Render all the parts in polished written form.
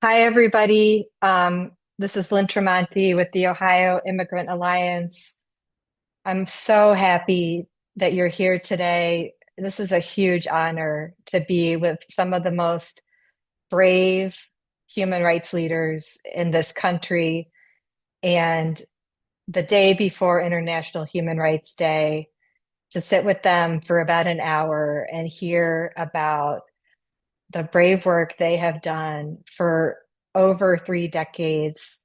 Hi, everybody. This is Lynn Tramonte with the Ohio Immigrant Alliance. I'm so happy that you're here today. This is a huge honor to be with some of the most brave human rights leaders in this country. And the day before International Human Rights Day, to sit with them for about an hour and hear about the brave work they have done for over 3 decades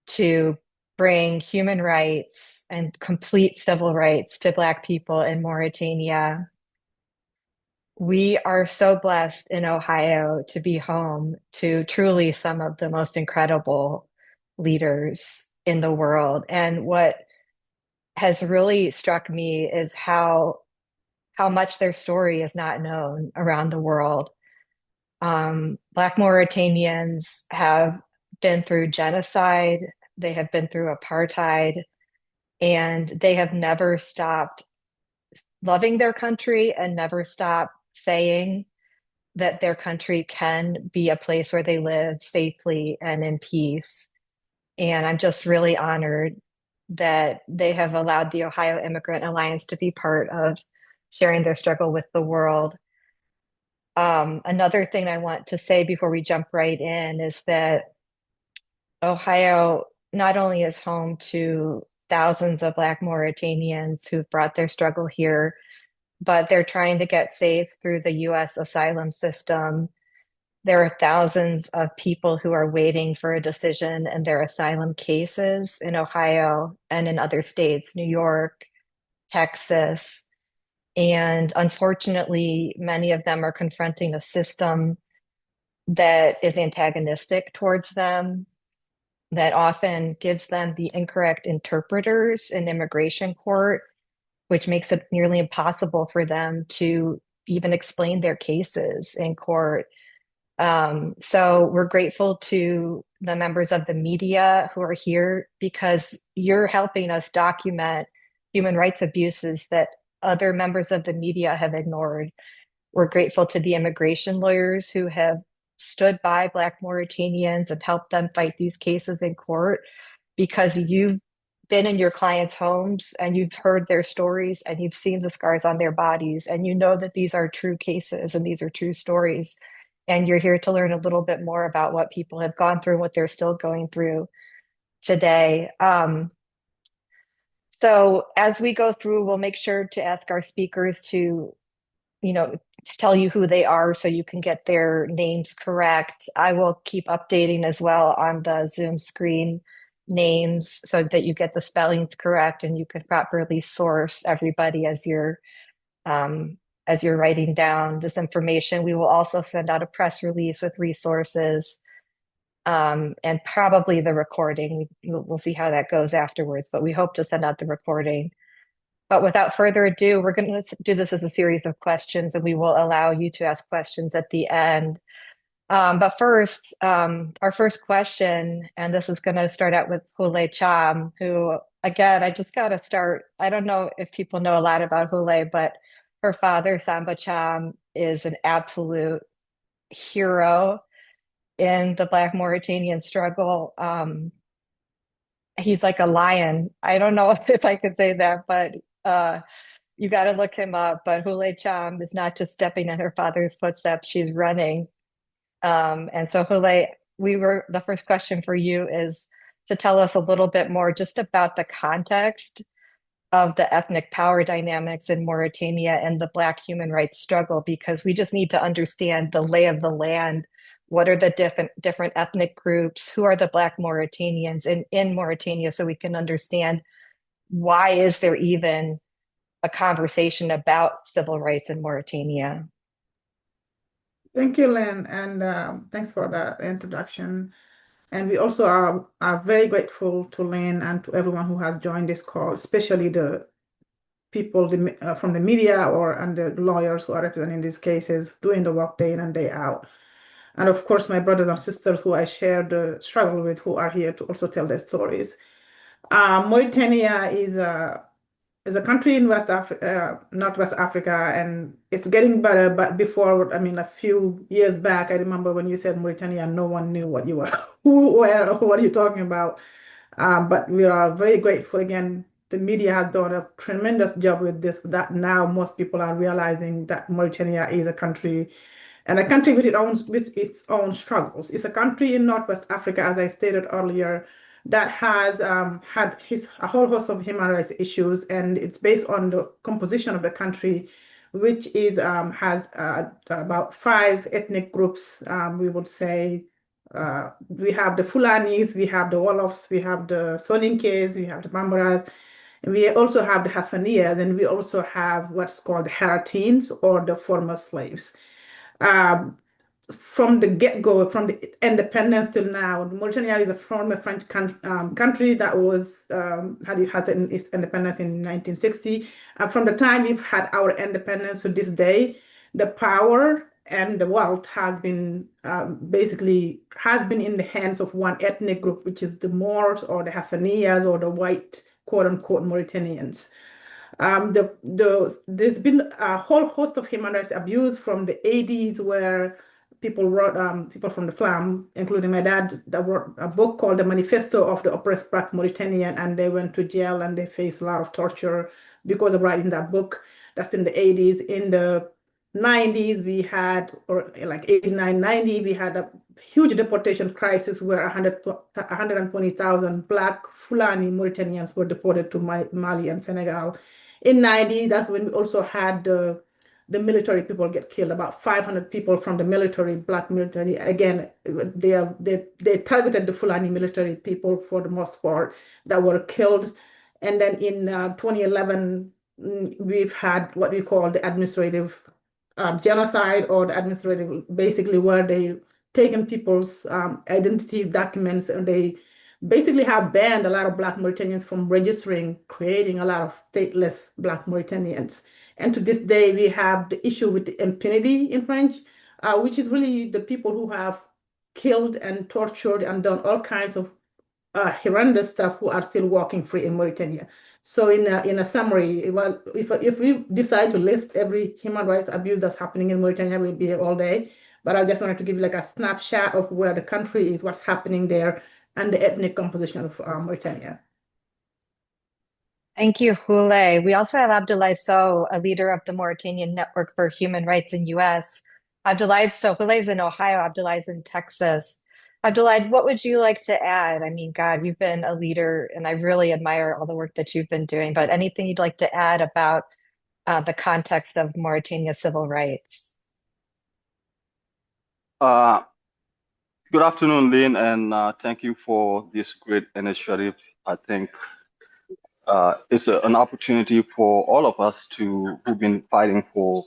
to bring human rights and complete civil rights to Black people in Mauritania. We are so blessed in Ohio to be home to truly some of the most incredible leaders in the world. And what has really struck me is how much their story is not known around the world. Black Mauritanians have been through genocide, they have been through apartheid, and they have never stopped loving their country and never stopped saying that their country can be a place where they live safely and in peace. And I'm just really honored that they have allowed the Ohio Immigrant Alliance to be part of sharing their struggle with the world. Another thing I want to say before we jump right in is that Ohio not only is home to thousands of Black Mauritanians who've brought their struggle here, but they're trying to get safe through the US asylum system. There are thousands of people who are waiting for a decision in their asylum cases in Ohio and in other states, New York, Texas. And unfortunately, many of them are confronting a system that is antagonistic towards them, that often gives them the incorrect interpreters in immigration court, which makes it nearly impossible for them to even explain their cases in court. So we're grateful to the members of the media who are here because you're helping us document human rights abuses that other members of the media have ignored. We're grateful to the immigration lawyers who have stood by Black Mauritanians and helped them fight these cases in court because you've been in your clients' homes and you've heard their stories and you've seen the scars on their bodies and you know that these are true cases and these are true stories. And you're here to learn a little bit more about what people have gone through and what they're still going through today. So as we go through, we'll make sure to ask our speakers to tell you who they are so you can get their names correct. I will keep updating as well on the Zoom screen names so that you get the spellings correct and you can properly source everybody as you're writing down this information. We will also send out a press release with resources and probably the recording. We'll see how that goes afterwards, but we hope to send out the recording. But without further ado, we're going to do this as a series of questions, and we will allow you to ask questions at the end. But first, our first question, and this is going to start out with Houleye Cham, who, again, I just got to start. I don't know if people know a lot about Houleye, but her father, Samba Cham, is an absolute hero in the Black Mauritanian struggle. He's like a lion. I don't know if I could say that, but you got to look him up. But Houleye Cham is not just stepping in her father's footsteps, she's running. And so, Houleye, the first question for you is to tell us a little bit more just about the context of the ethnic power dynamics in Mauritania and the Black human rights struggle, because we just need to understand the lay of the land. What are the different ethnic groups? Who are the Black Mauritanians in Mauritania so we can understand why is there even a conversation about civil rights in Mauritania? Thank you, Lynn, and thanks for that introduction. And we also are very grateful to Lynn and to everyone who has joined this call, especially the people from the media and the lawyers who are representing these cases, doing the work day in and day out. And of course, my brothers and sisters who I share the struggle with, who are here to also tell their stories. Mauritania is is a country in West Africa, Northwest Africa, and it's getting better. But before, I mean, a few years back, I remember when you said Mauritania, no one knew what you were, who, where, or what are you talking about. But we are very grateful again. The media has done a tremendous job with this. That now most people are realizing that Mauritania is a country and a country with its own struggles. It's a country in Northwest Africa, as I stated earlier, that has had a whole host of human rights issues, and it's based on the composition of the country, which is has about five ethnic groups. We would say we have the Fulanis, we have the Wolofs, we have the Soninkes, we have the Bambaras, and we also have the Hassaniyas, and we also have what's called the Haratines or the former slaves. Um, from the get-go, from the independence till now, Mauritania is a former French country that was had its independence in 1960. From the time we've had our independence to this day, the power and the wealth has been basically has been in the hands of one ethnic group, which is the Moors or the Hassaniyas or the white quote-unquote Mauritanians. There's been a whole host of human rights abuse from the 80s where people from the FLAM, including my dad, that wrote a book called The Manifesto of the Oppressed Black Mauritanian, and they went to jail and they faced a lot of torture because of writing that book. That's in the 80s. In the 90s, we had, or like 89, 90, we had a huge deportation crisis where 120,000 Black Fulani Mauritanians were deported to Mali and Senegal. In 90, that's when we also had the military people get killed. About 500 people from the military, Black military. Again, they targeted the Fulani military people for the most part that were killed. And then in 2011, we've had what we call the administrative genocide or the administrative, basically where they taken people's identity documents and they basically have banned a lot of Black Mauritanians from registering, creating a lot of stateless Black Mauritanians. And to this day, we have the issue with the impunity in French, which is really the people who have killed and tortured and done all kinds of horrendous stuff who are still walking free in Mauritania. So in a summary, well, if we decide to list every human rights abuse that's happening in Mauritania, we'll be here all day. But I just wanted to give you like a snapshot of where the country is, what's happening there, and the ethnic composition of Mauritania. Thank you, Houleye. We also have Abdoulaye Sow, a leader of the Mauritanian Network for Human Rights in US. Abdoulaye, so Houleye's in Ohio, Abdoulaye's in Texas. Abdoulaye, what would you like to add? I mean, God, you've been a leader and I really admire all the work that you've been doing, but anything you'd like to add about the context of Mauritania civil rights? Uh, Good afternoon, Lynn, and thank you for this great initiative. I think it's an opportunity for all of us who've been fighting for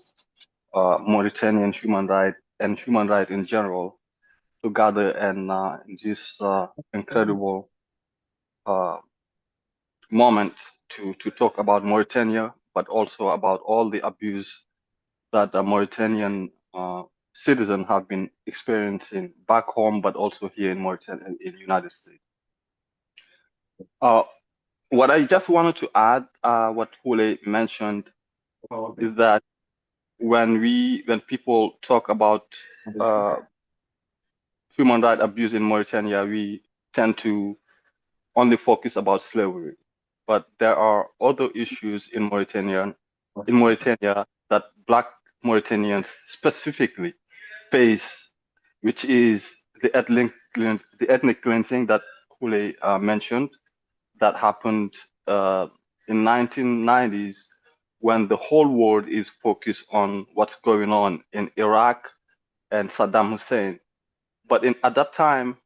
Mauritanian human right and human right in general to gather and in this incredible uh, moment to talk about Mauritania, but also about all the abuse that the Mauritanian citizens have been experiencing back home, but also here in Mauritania, in the United States. What I just wanted to add, what Houleye mentioned, is that when people talk about human rights abuse in Mauritania, we tend to only focus about slavery. But there are other issues in Mauritania that Black Mauritanians specifically face, which is the ethnic cleansing that Houleye mentioned, that happened in 1990s when the whole world is focused on what's going on in Iraq and Saddam Hussein. But at that time,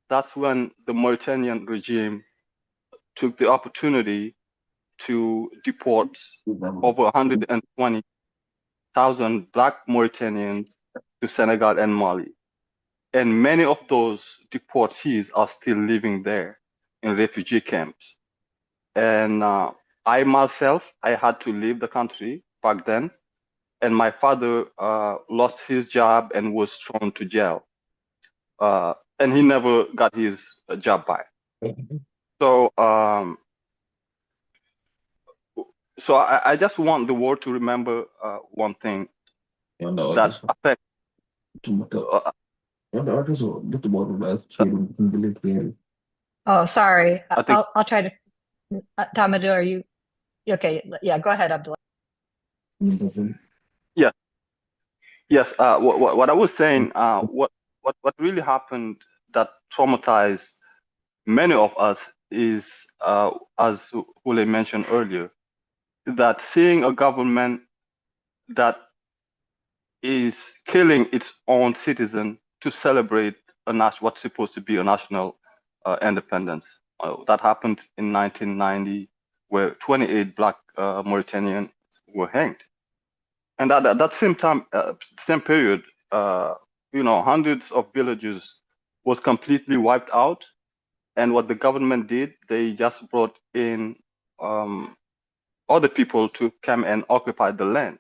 that's when the Mauritanian regime took the opportunity to deport over 120,000 Black Mauritanians to Senegal and Mali. And many of those deportees are still living there in refugee camps. And I myself, I had to leave the country back then. And my father lost his job and was thrown to jail. And he never got his job back. So So I just want the world to remember one thing that affects. Oh, sorry. I think I'll try to. Tambadou, are you okay? Yeah, go ahead, Abdoulaye. yes, yes. What I was saying, what really happened that traumatized many of us is, as Houleye mentioned earlier, that seeing a government that is killing its own citizen to celebrate what's supposed to be a national independence. That happened in 1990, where 28 Black Mauritanians were hanged. And at that same time, same period, hundreds of villages was completely wiped out. And what the government did, they just brought in other people to come and occupy the land.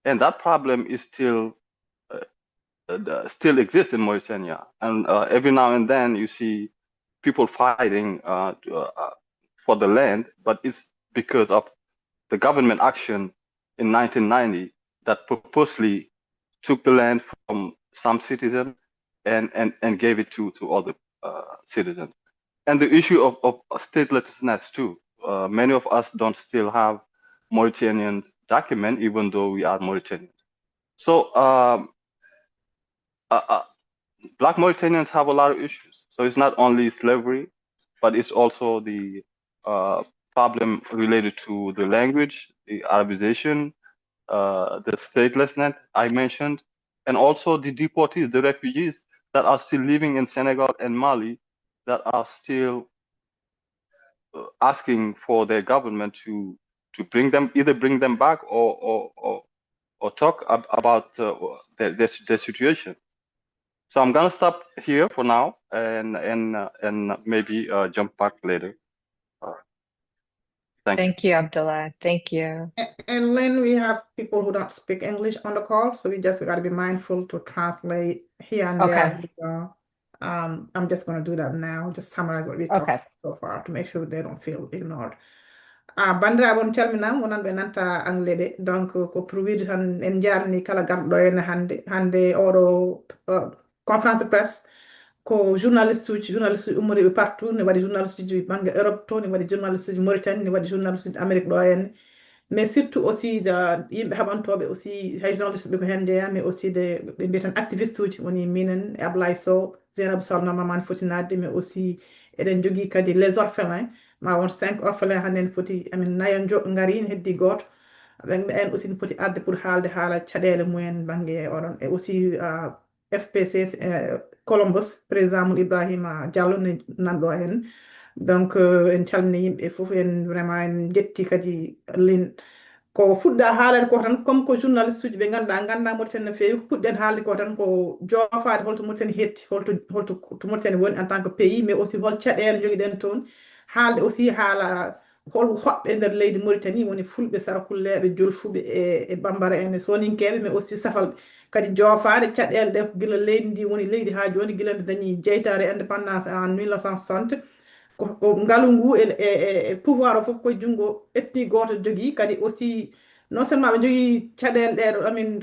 And that problem is still exists in Mauritania. And every now and then you see people fighting for the land, but it's because of the government action in 1990 that purposely took the land from some citizens and gave it to other citizens. And the issue of statelessness too. Many of us don't still have Mauritanian document, even though we are Mauritanians. So uh, uh, Black Mauritanians have a lot of issues. So it's not only slavery, but it's also the problem related to the language, the Arabization, the statelessness I mentioned, and also the deportees, the refugees that are still living in Senegal and Mali, that are still asking for their government to either bring them back or talk about their situation. So I'm gonna stop here for now and maybe jump back later. Thank you. Thank you, Abdoulaye. Thank you. And Lynn, we have people who don't speak English on the call, so we just got to be mindful to translate here and Okay. there. I'm just going to do that now, just summarize what we talked Okay. so far to make sure they don't feel ignored. Bandiraɓe on calminama wonan ɓe nanta anglais ɓe donc ko pour wiide tan en jarni kala garɗo henne hande oɗo conférence de presse ko journaliste uji ummoriɓe partout ne waɗi journaliste uji banggue Europe to ne waɗi journaliste uji Mauritanie ne waɗi journaliste uji Amérique ɗo henne mais surtout aussi yimɓe haɓantoɓe aussi hay journaliste ɓe ko hen jeeya mais aussi ɓe mbiya tan activiste uji woni minen e Abdoulaye Sow Zeinabou Sall normalement ne foti nadde mais aussi eɗen jogui kadi les orphelins ma won 5 orphelins hannde ne foti amin nayo ngari ne heddi goto en aussi ne poti arde pour haalde haala caɗele mumen banggue oɗon e aussi FPC Columbus président mum Ibrahima Diallo ne nanɗo hen donc en calmini yimɓe foof en vraiment en jetti kadi Lynn ko fuɗɗa haalade ko tan comme ko journaliste uji ɓe ganduɗa ganda Mauritanie no feewi ko puɗɗen haalde ko tan ko joofade holto Mauritanie hetti holto to Mauritanie woni en tant que pays mais aussi hol caɗele joguiɗen toon haalde aussi haala hol hoɓɓe e nder leydi Mauritanie woni fulɓe Sarakulleɓe Jolfuɓe e Bambara en e Soninkeɓe mais aussi safalɓe kadi joofade caɗele ɗe ko guila leydi ndi woni leydi ha joni guila nde dañi jeytare indépendance en 1960 ko ngaalu ngu e pouvoir o fof koye junngo ethnie goto jogui kadi aussi non seulement ɓe jogui caɗele ɗeɗo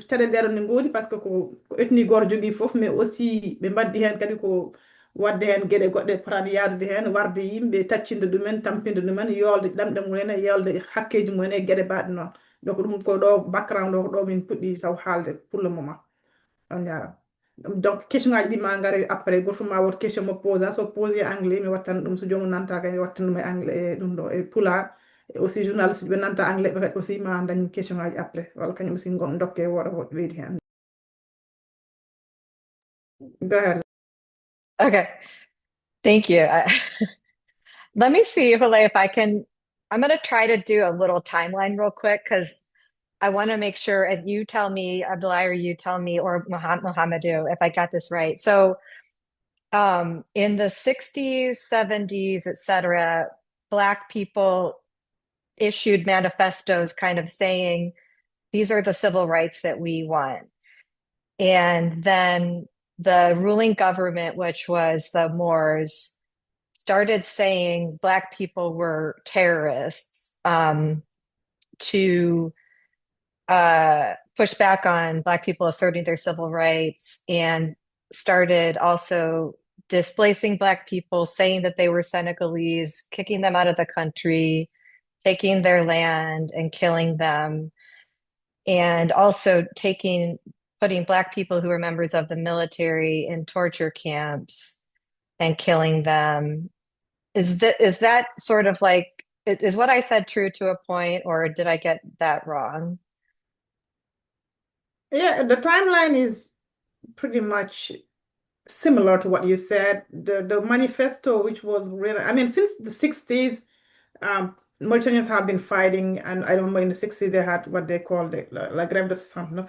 caɗele ɗeɗo ne ngoodi par ce que ko ethnie goto jogui foof mais aussi ɓe mbaddi hen kadi ko wadde hen gueɗe goɗɗe potani yaadude hen warde yimɓe taccinde ɗumen tampinde ɗumen yolde ɗemɗe mumen e yolde hakkeji mumen e gueɗe baɗe noon donc ɗum ko ɗo background o ko ɗo min puɗɗi taw haalde pour le moment on jarama donc question ngaji ɗi ma gaare après goto fof ma woto question mo posa so posé anglais mi wattan ɗum so jomum nanta kadi wattan ɗum e anglais e ɗum ɗo e pulaar e aussi journaliste ɓe nanta anglais ɓe kadi aussi ma dañ question ngaji après walla kañum aussi dokke woɗa ko weydi hen go ahead. Okay. Thank you. Let me see, Houleye, if I can. I'm going to try to do a little timeline real quick because I want to make sure, and you tell me, Abdoulaye, or you tell me, or Mohamedou, if I got this right. So, in the 60s, 70s, et cetera, Black people issued manifestos kind of saying, these are the civil rights that we want. And then the ruling government, which was the Moors, started saying Black people were terrorists. to push back on Black people asserting their civil rights, and started also displacing Black people, saying that they were Senegalese, kicking them out of the country, taking their land and killing them, and also putting Black people who were members of the military in torture camps and killing them. Is that sort of like, is what I said true to a point, or did I get that wrong? Yeah, the timeline is pretty much similar to what you said. The manifesto, which was really, I mean, since the 60s, Mauritanians have been fighting, and I remember in the 60s they had what they called la grève de 69,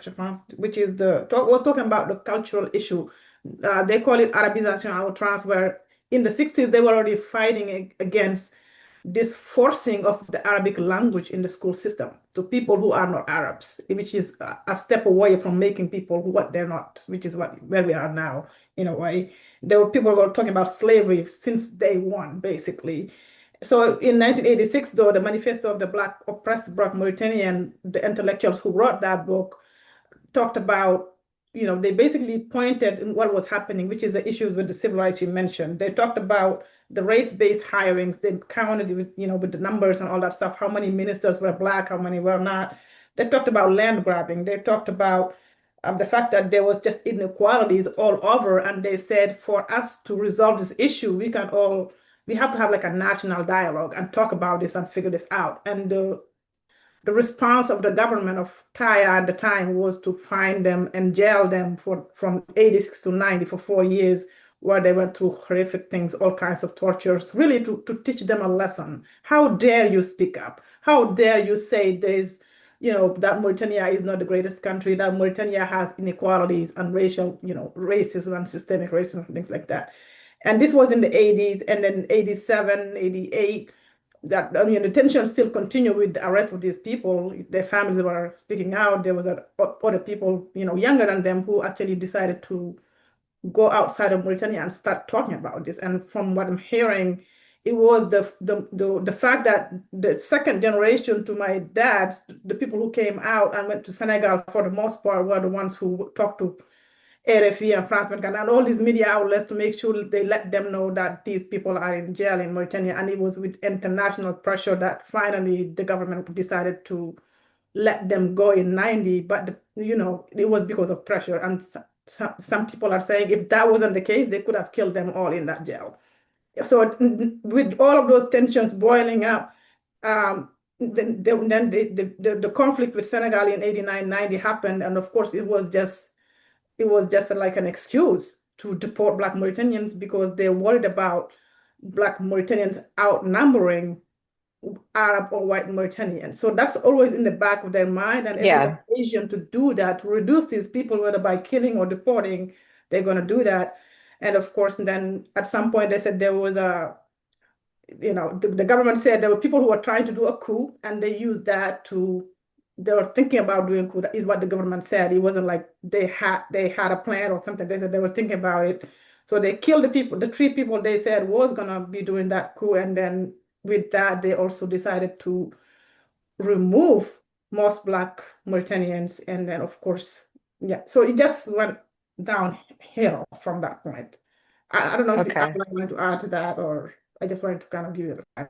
which is was talking about the cultural issue. They call it Arabisation à outrance, where in the 60s they were already fighting against this forcing of the Arabic language in the school system to people who are not Arabs, which is a step away from making people what they're not, which is where we are now in a way. There were people who were talking about slavery since day one, basically. So in 1986, though, the Manifesto of the Oppressed Black Mauritanian, the intellectuals who wrote that book talked about, they basically pointed in what was happening, which is the issues with the civil rights you mentioned. They talked about the race-based hirings. They counted with, with the numbers and all that stuff, how many ministers were Black, how many were not. They talked about land grabbing. They talked about the fact that there was just inequalities all over. And they said, for us to resolve this issue, we have to have like a national dialogue and talk about this and figure this out. And the response of the government of Thai at the time was to find them and jail them from 86 to 90 for 4 years, where they went through horrific things, all kinds of tortures, really to teach them a lesson. How dare you speak up? How dare you say that Mauritania is not the greatest country, that Mauritania has inequalities and racism and systemic racism and things like that. And this was in the 80s, and then 87, 88, that, I mean, the tension still continued with the arrest of these people. Their families were speaking out. There was other people, younger than them, who actually decided to go outside of Mauritania and start talking about this. And from what I'm hearing, it was the fact that the second generation to my dad's, the people who came out and went to Senegal for the most part were the ones who talked to RFE and France 24 and all these media outlets to make sure they let them know that these people are in jail in Mauritania. And it was with international pressure that finally the government decided to let them go in 90. But, it was because of pressure. And some people are saying if that wasn't the case, they could have killed them all in that jail. So with all of those tensions boiling up, then the conflict with Senegal in 89, 90 happened. And of course, it was just like an excuse to deport Black Mauritanians because they're worried about Black Mauritanians outnumbering Arab or white Mauritanians. So that's always in the back of their mind, and every occasion to do that, to reduce these people, whether by killing or deporting, they're going to do that. And of course, then at some point they said there was the government said there were people who were trying to do a coup, and they used that they were thinking about doing coup, is what the government said. It wasn't like they had a plan or something. They said they were thinking about it. So they killed the three people they said was gonna be doing that coup. And then with that, they also decided to remove most Black Mauritanians. And then of course, yeah. So it just went downhill from that point. I don't know if Okay. you want to add to that, or I just wanted to kind of give you the.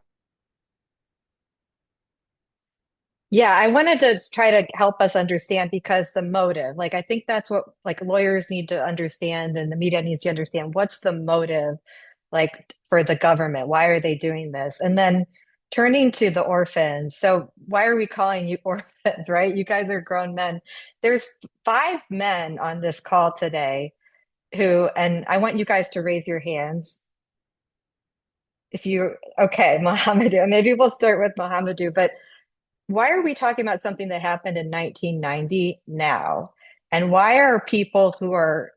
Yeah, I wanted to try to help us understand, because the motive, like I think that's what like lawyers need to understand and the media needs to understand. What's the motive like for the government? Why are they doing this? And then turning to the orphans. So why are we calling you orphans, right? You guys are grown men. There's 5 men on this call today and I want you guys to raise your hands. Okay, Mohamedou, maybe we'll start with Mohamedou, but why are we talking about something that happened in 1990 now? And why are people who's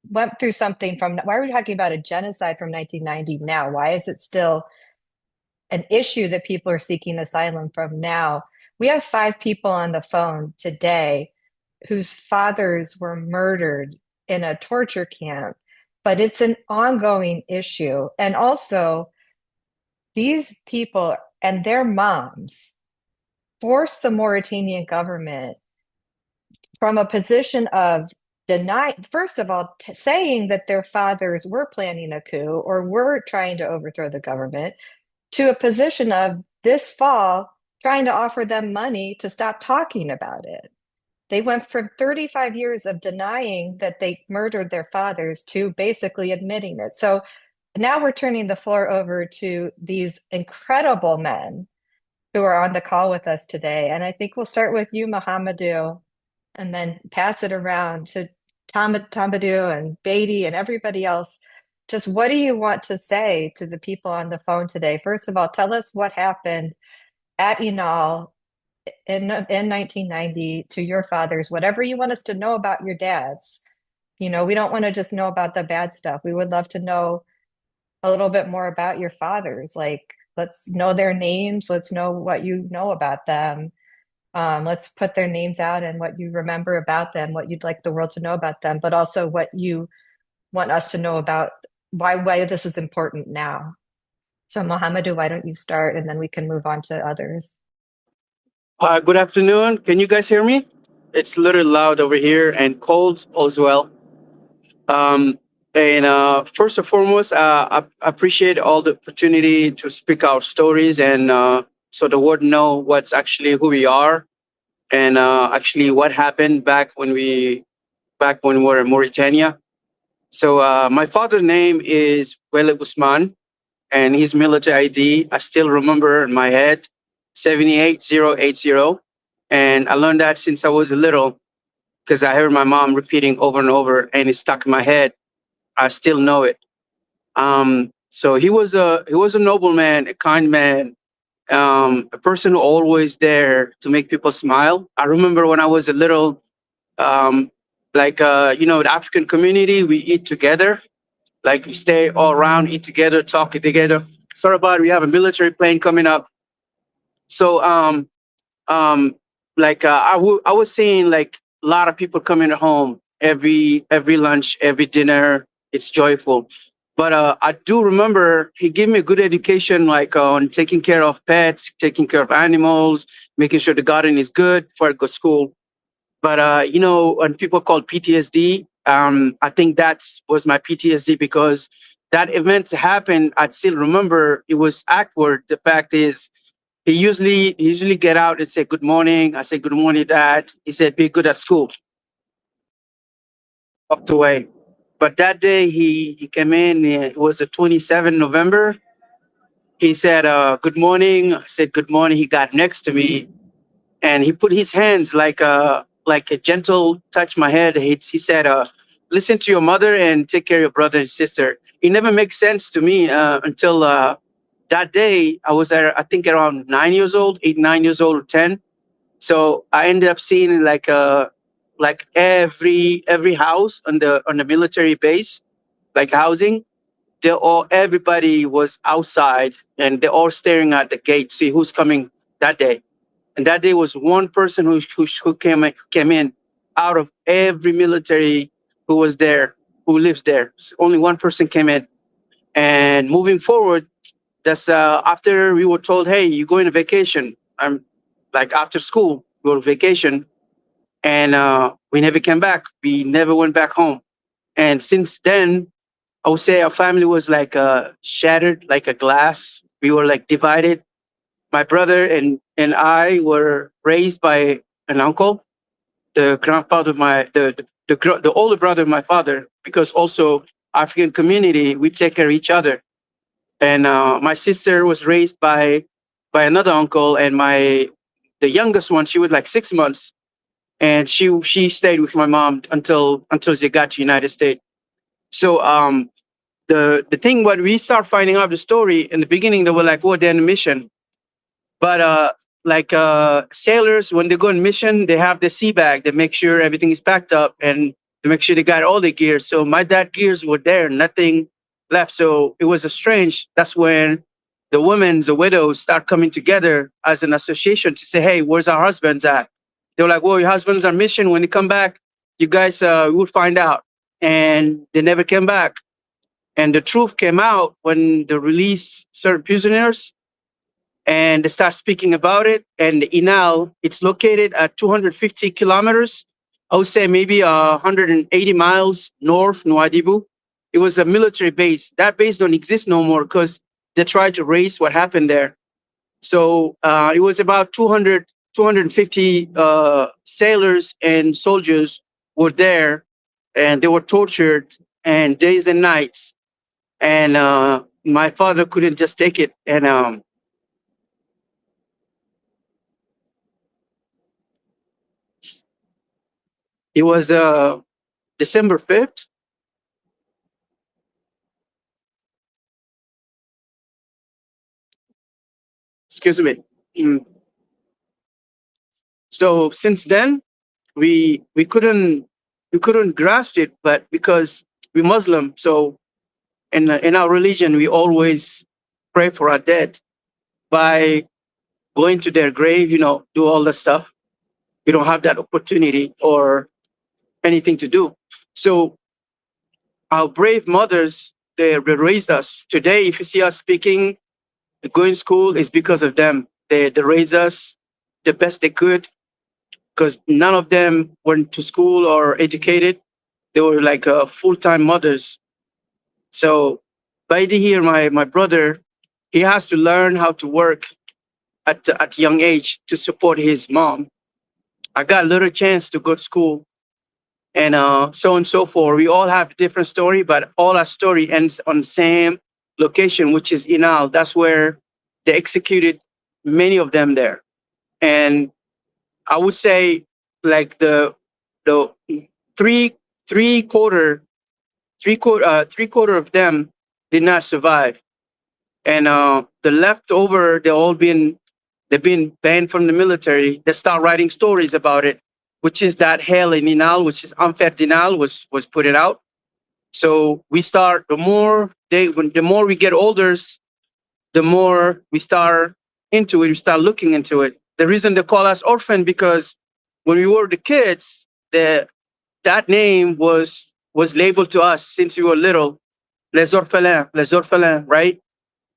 went through something why are we talking about a genocide from 1990 now? Why is it still an issue that people are seeking asylum from now? We have 5 people on the phone today whose fathers were murdered in a torture camp, but it's an ongoing issue. And also, these people and their moms forced the Mauritanian government from a position of first of all, saying that their fathers were planning a coup or were trying to overthrow the government, to a position of this fall trying to offer them money to stop talking about it. They went from 35 years of denying that they murdered their fathers to basically admitting it. So now we're turning the floor over to these incredible men who are on the call with us today. And I think we'll start with you, Mohamedou, and then pass it around to Tambadou and Beidy and everybody else. Just what do you want to say to the people on the phone today? First of all, tell us what happened at Enal in 1990 to your fathers, whatever you want us to know about your dads. You know, we don't want to just know about the bad stuff. We would love to know a little bit more about your fathers. Like, let's know their names. Let's know what you know about them. Let's put their names out and what you remember about them, what you'd like the world to know about them, but also what you want us to know about why this is important now. So Mohamedou, why don't you start and then we can move on to others. Good afternoon. Can you guys hear me? It's a little loud over here and cold as well. First and foremost, I appreciate all the opportunity to speak our stories and so the world know what's actually who we are and actually what happened back when we were in Mauritania. So my father's name is Wele Usman, and his military ID I still remember in my head, 78080, and I learned that since I was little because I heard my mom repeating over and over, and it stuck in my head. I still know it. So he was a noble man, a kind man, a person who always there to make people smile. I remember when I was a little, the African community, we eat together, like we stay all around, eat together, talk together. Sorry about it, we have a military plane coming up. So I was seeing like a lot of people coming home every lunch, every dinner. It's joyful. But I do remember he gave me a good education, like on taking care of pets, taking care of animals, making sure the garden is good before I go to school. But when people call PTSD, I think that was my PTSD because that event happened. I still remember it was awkward. The fact is, he usually get out and say good morning. I say good morning, Dad. He said be good at school. Walked away. But that day he came in. It was the 27th November. He said good morning. I said good morning. He got next to me and he put his hands like a gentle touch my head. He said, listen to your mother and take care of your brother and sister. It never makes sense to me until that day. I was there, I think around 9 years old, 8, 9 years old, or 10. So I ended up seeing like every house on the military base, like housing. Everybody was outside and they're all staring at the gate, see who's coming that day. And that day was one person who came in out of every military who was there, who lives there. So only one person came in. And moving forward, that's after we were told, hey, you're going on vacation. I'm like after school, we were on vacation. And we never came back. We never went back home. And since then, I would say our family was like shattered like a glass. We were like divided. My brother and I were raised by an uncle, the grandfather of the older brother of my father, because also African community, we take care of each other. And my sister was raised by another uncle, and the youngest one, she was like 6 months, and she stayed with my mom until she got to United States. So the thing when we start finding out the story in the beginning, they were like, "Oh, they're on a mission." But sailors, when they go on mission, they have the sea bag. They make sure everything is packed up and to make sure they got all the gear. So my dad gears were there, nothing left. So it was a strange. That's when the women, the widows, start coming together as an association to say, "Hey, where's our husbands at?" They were like, "Well, your husbands are on mission. When they come back, you guys will find out." And they never came back. And the truth came out when they released certain prisoners. and they start speaking about it. And Inal, it's located at 250 kilometers. I would say maybe 180 miles north Nouadhibou. It was a military base. That base don't exist no more because they tried to erase what happened there. So it was about 250 sailors and soldiers were there, and they were tortured and days and nights. And my father couldn't just take it. And it was December 5th. Excuse me. Mm. So since then, we couldn't grasp it, but because we're Muslim, so in our religion we always pray for our dead by going to their grave, do all the stuff. We don't have that opportunity or anything to do. So our brave mothers, they raised us. Today, if you see us speaking, going to school, is because of them. They raised us the best they could, because none of them went to school or educated. They were like full-time mothers. So Beidy here, my brother, he has to learn how to work at a young age to support his mom. I got a little chance to go to school, and so on and so forth. We all have a different story, but all our story ends on the same location, which is Inal. That's where they executed many of them there. And I would say like the three quarter of them did not survive, and the leftover they've been banned from the military. They start writing stories about it, which is that hell in Inal, which is unfair Dinal was put it out. So we start the more we get older, the more we start into it. We start looking into it. The reason they call us orphan, because when we were the kids, that name was labeled to us since we were little, les orphelins, right?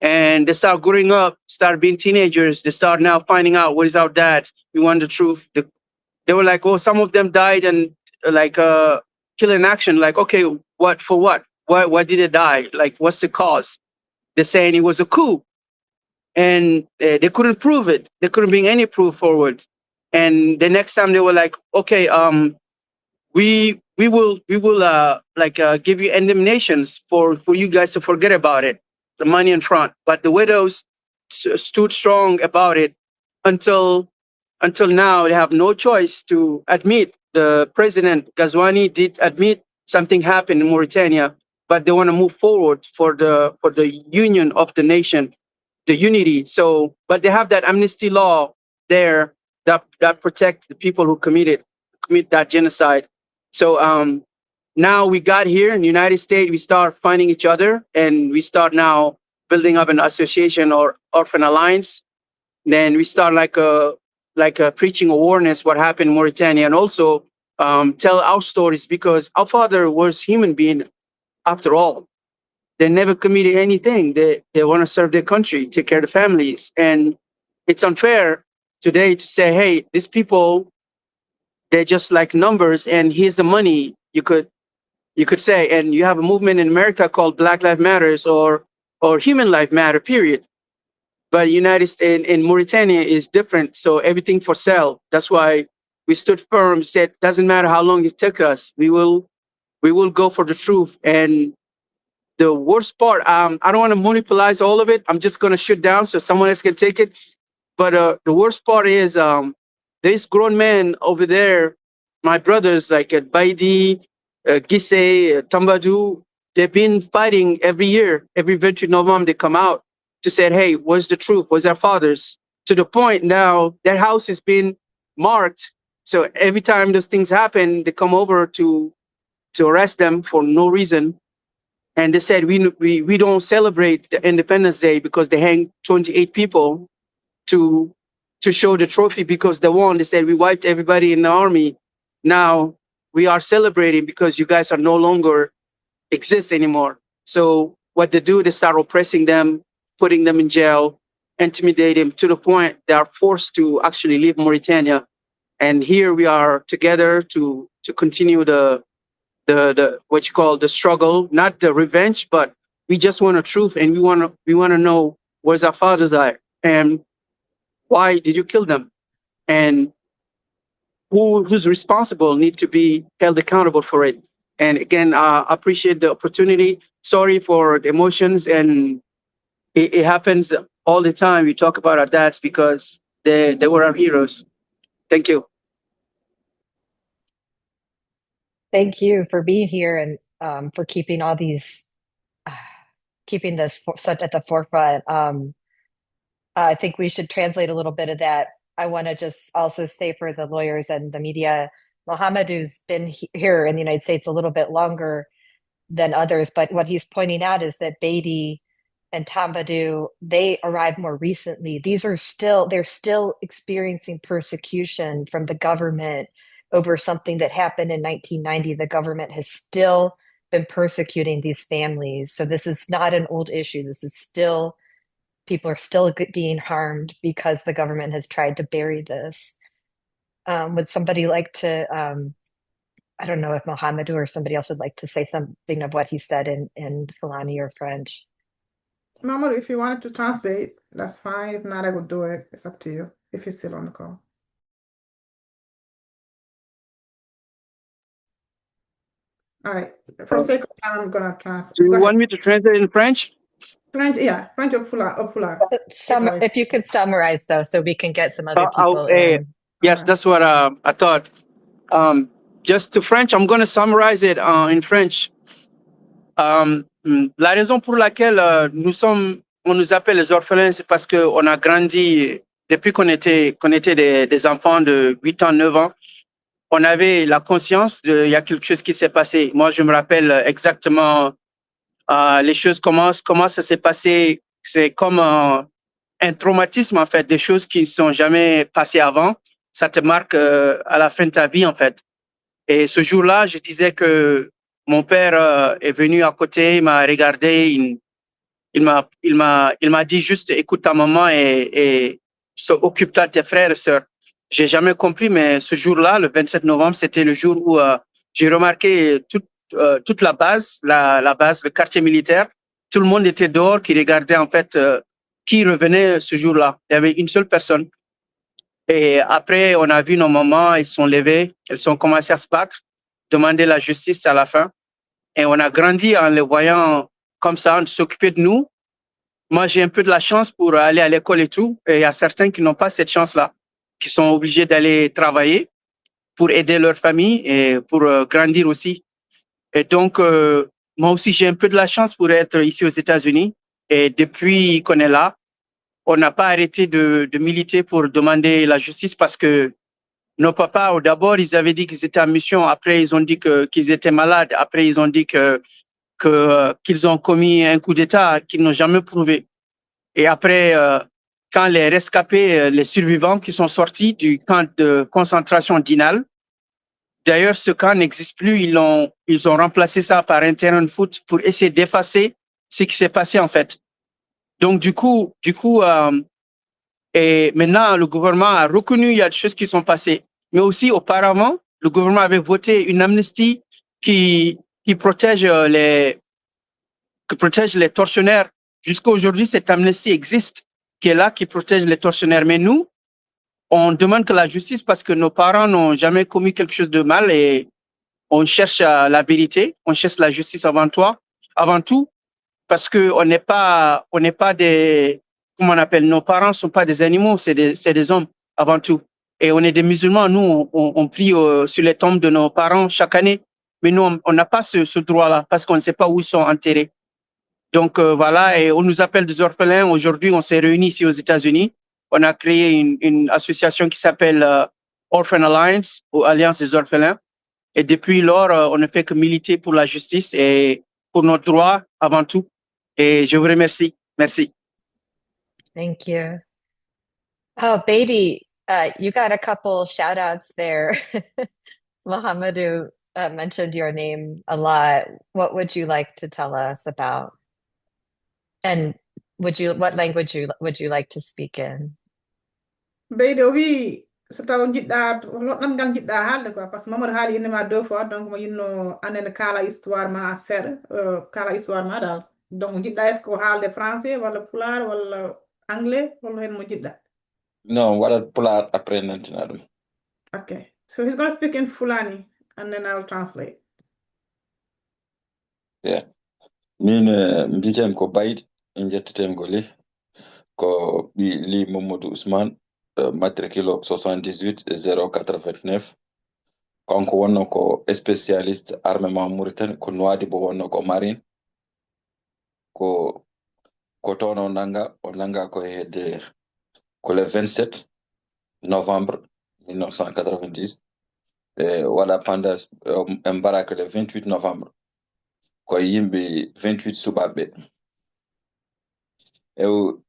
And they start growing up, start being teenagers. They start now finding out what is our dad. We want the truth. They were like, oh, some of them died and like killing action. Like, okay, what for what? Why did they die? Like, what's the cause? They're saying it was a coup, and they couldn't prove it. They couldn't bring any proof forward. And the next time they were like, okay, we will give you indemnizations for you guys to forget about it, the money in front. But the widows stood strong about it until now. They have no choice to admit. The president Ghazouani did admit something happened in Mauritania, but they want to move forward for the union of the nation, the unity. So, but they have that amnesty law there that protect the people who commit that genocide. So now we got here in the United States, we start finding each other, and we start now building up an association or orphan alliance. Then we start like a preaching awareness what happened in Mauritania, and also tell our stories, because our father was human being after all. They never committed anything. They want to serve their country, take care of the families, and it's unfair today to say, hey, these people, they're just like numbers, and here's the money. You could say, and you have a movement in America called Black Lives Matters or Human Life Matter, period. But United States in Mauritania is different. So everything for sale. That's why we stood firm, said, doesn't matter how long it took us, we will go for the truth. And the worst part, I don't want to monopolize all of it. I'm just going to shut down so someone else can take it. But the worst part is there's grown men over there, my brothers, like at Beidy, Guisset, Tambadou. They've been fighting every year. Every 28 November, they come out to say, hey, what's the truth? What's our fathers? To the point now, their house has been marked. So every time those things happen, they come over to arrest them for no reason. And they said, we don't celebrate the Independence Day because they hang 28 people to show the trophy because they won. They said, we wiped everybody in the army. Now we are celebrating because you guys are no longer exist anymore. So what they do, they start oppressing them, putting them in jail. intimidate them to the point they are forced to actually leave Mauritania. And here we are together to continue the what you call the struggle, not the revenge, but we just want the truth, and we want to know where's our fathers are and why did you kill them, and who's responsible need to be held accountable for it. And again, I appreciate the opportunity. Sorry for the emotions, and it happens all the time. We talk about our dads because they were our heroes. Thank you. Thank you for being here and for keeping all these, keeping this such at the forefront. I think we should translate a little bit of that. I want to just also say for the lawyers and the media, Mohamedou's been here in the United States a little bit longer than others, but what he's pointing out is that Beidy and Tambadou, they arrived more recently. They're still experiencing persecution from the government over something that happened in 1990. The government has still been persecuting these families. So this is not an old issue. This is still, people are still being harmed because the government has tried to bury this. Would somebody like to, I don't know if Mohamedou or somebody else would like to say something of what he said in Fulani or French? Mamadou, if you wanted to translate, that's fine. If not, I would do it. It's up to you if you're still on the call. All right. For sake of time, I'm gonna translate. Do you want me to translate in French? French, yeah, French or Pula. If you could summarize though, so we can get some other people in. Yes, that's what I thought. Just to French, I'm going to summarize it in French. La raison pour laquelle on nous appelle les orphelins, c'est parce qu'on a grandi depuis qu'on était des enfants de 8 ans, 9 ans. On avait la conscience il y a quelque chose qui s'est passé. Moi, je me rappelle exactement les choses, comment ça s'est passé. C'est comme un traumatisme, en fait, des choses qui ne sont jamais passées avant. Ça te marque à la fin de ta vie, en fait. Et ce jour-là, je disais que mon père est venu à côté, il m'a regardé, il m'a dit juste, écoute ta maman et occupe-toi de tes frères et sœurs. J'ai jamais compris, mais ce jour-là, le 27 novembre, c'était le jour où j'ai remarqué toute la base, le quartier militaire. Tout le monde était dehors qui regardait en fait qui revenait ce jour-là. Il y avait une seule personne. Et après, on a vu nos mamans, elles sont levées, elles ont commencé à se battre, demander la justice à la fin. Et on a grandi en les voyant comme ça, on s'occupait de nous. Moi, j'ai un peu de la chance pour aller à l'école et tout. Et il y a certains qui n'ont pas cette chance-là, qui sont obligés d'aller travailler pour aider leur famille et pour grandir aussi. Et donc, moi aussi, j'ai un peu de la chance pour être ici aux États-Unis. Et depuis qu'on est là, on n'a pas arrêté de militer pour demander la justice parce que nos papas, d'abord, ils avaient dit qu'ils étaient en mission. Après, ils ont dit qu'ils étaient malades. Après, ils ont dit qu'ils ont commis un coup d'État qu'ils n'ont jamais prouvé. Et après, quand les rescapés, les survivants qui sont sortis du camp de concentration d'Inal, d'ailleurs, ce camp n'existe plus. Ils ont remplacé ça par un terrain de foot pour essayer d'effacer ce qui s'est passé, en fait. Donc, du coup, et maintenant, le gouvernement a reconnu qu'il y a des choses qui sont passées. Mais aussi, auparavant, le gouvernement avait voté une amnistie qui protège les tortionnaires. Jusqu'à aujourd'hui, cette amnistie existe, qui est là, qui protège les tortionnaires. Mais nous, on demande que la justice, parce que nos parents n'ont jamais commis quelque chose de mal et on cherche la vérité, on cherche la justice avant tout, parce qu'on n'est pas des, comment on appelle, nos parents ne sont pas des animaux, c'est des hommes avant tout. Et on est des musulmans, nous, on prie sur les tombes de nos parents chaque année, mais nous, on n'a pas ce droit-là, parce qu'on ne sait pas où ils sont enterrés. Donc voilà, et on nous appelle des orphelins. Aujourd'hui, on s'est réunis ici aux États-Unis. On a créé une association qui s'appelle Orphan Alliance, ou Alliance des orphelins. Et depuis lors, on ne fait que militer pour la justice et pour nos droits avant tout. Et je vous remercie. Merci. Thank you. Oh, Beidy, you got a couple shout outs there. Mohamedou mentioned your name a lot. What would you like to tell us about? And what language would you like to speak in? Beidy o wi so taw jiɗɗa ɗemgal jiɗɗa haalde quoi par ce que Mamadou haali innema 2 fois donc mo yinno annene kala histoire ma seeɗa kala histoire ma dal donc jiɗɗa est ce que ko haalde français walla pulaar walla anglais holno hen mo jiɗɗa? Non, waɗat pulaar après nantina ɗum. Okay, so he's gonna speak in Fulani and then I'll translate. Yeah. Min mbiyetemi ko Beidy, jettetemi ko Ly, ko ɓi Ly Mamadou Ousmane, matricule 78 089. Kanko wonno ko spécialiste armement Mauritanie, ko Nouadhibou wonno ko marine. Ko toon o nanga ko hedde ko le 27 novembre 1990. Waɗa pendant en mbaraka le 28 novembre. Ko yimɓe 28 suɓaɓe.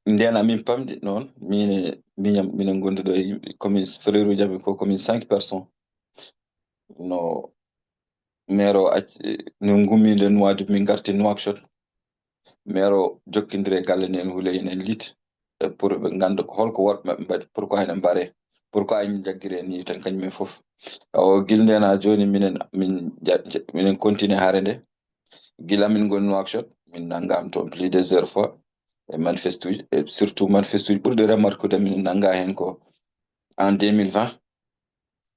Nden amin pamɗi noon minen gondi ɗo e yimɓe komin frère uji amin fof komin 5 personnes no maire o no gummide Nouadhibou min garti Nouakchott. Maire o jokkindiri e galle nen Houleye enen lit pour ɓe ganda holko worɓe maɓɓe mbaɗi pourquoi ene mbare pourquoi emin jaggiri ni tan kañumen fof. O guil nden ha joni minen continue haare nde gila min goni Nouakchott min nangam toon plus de 0 fois e manifeste uji et surtout manifeste uji ɓurɗo remarquede min nanga hen ko en 2020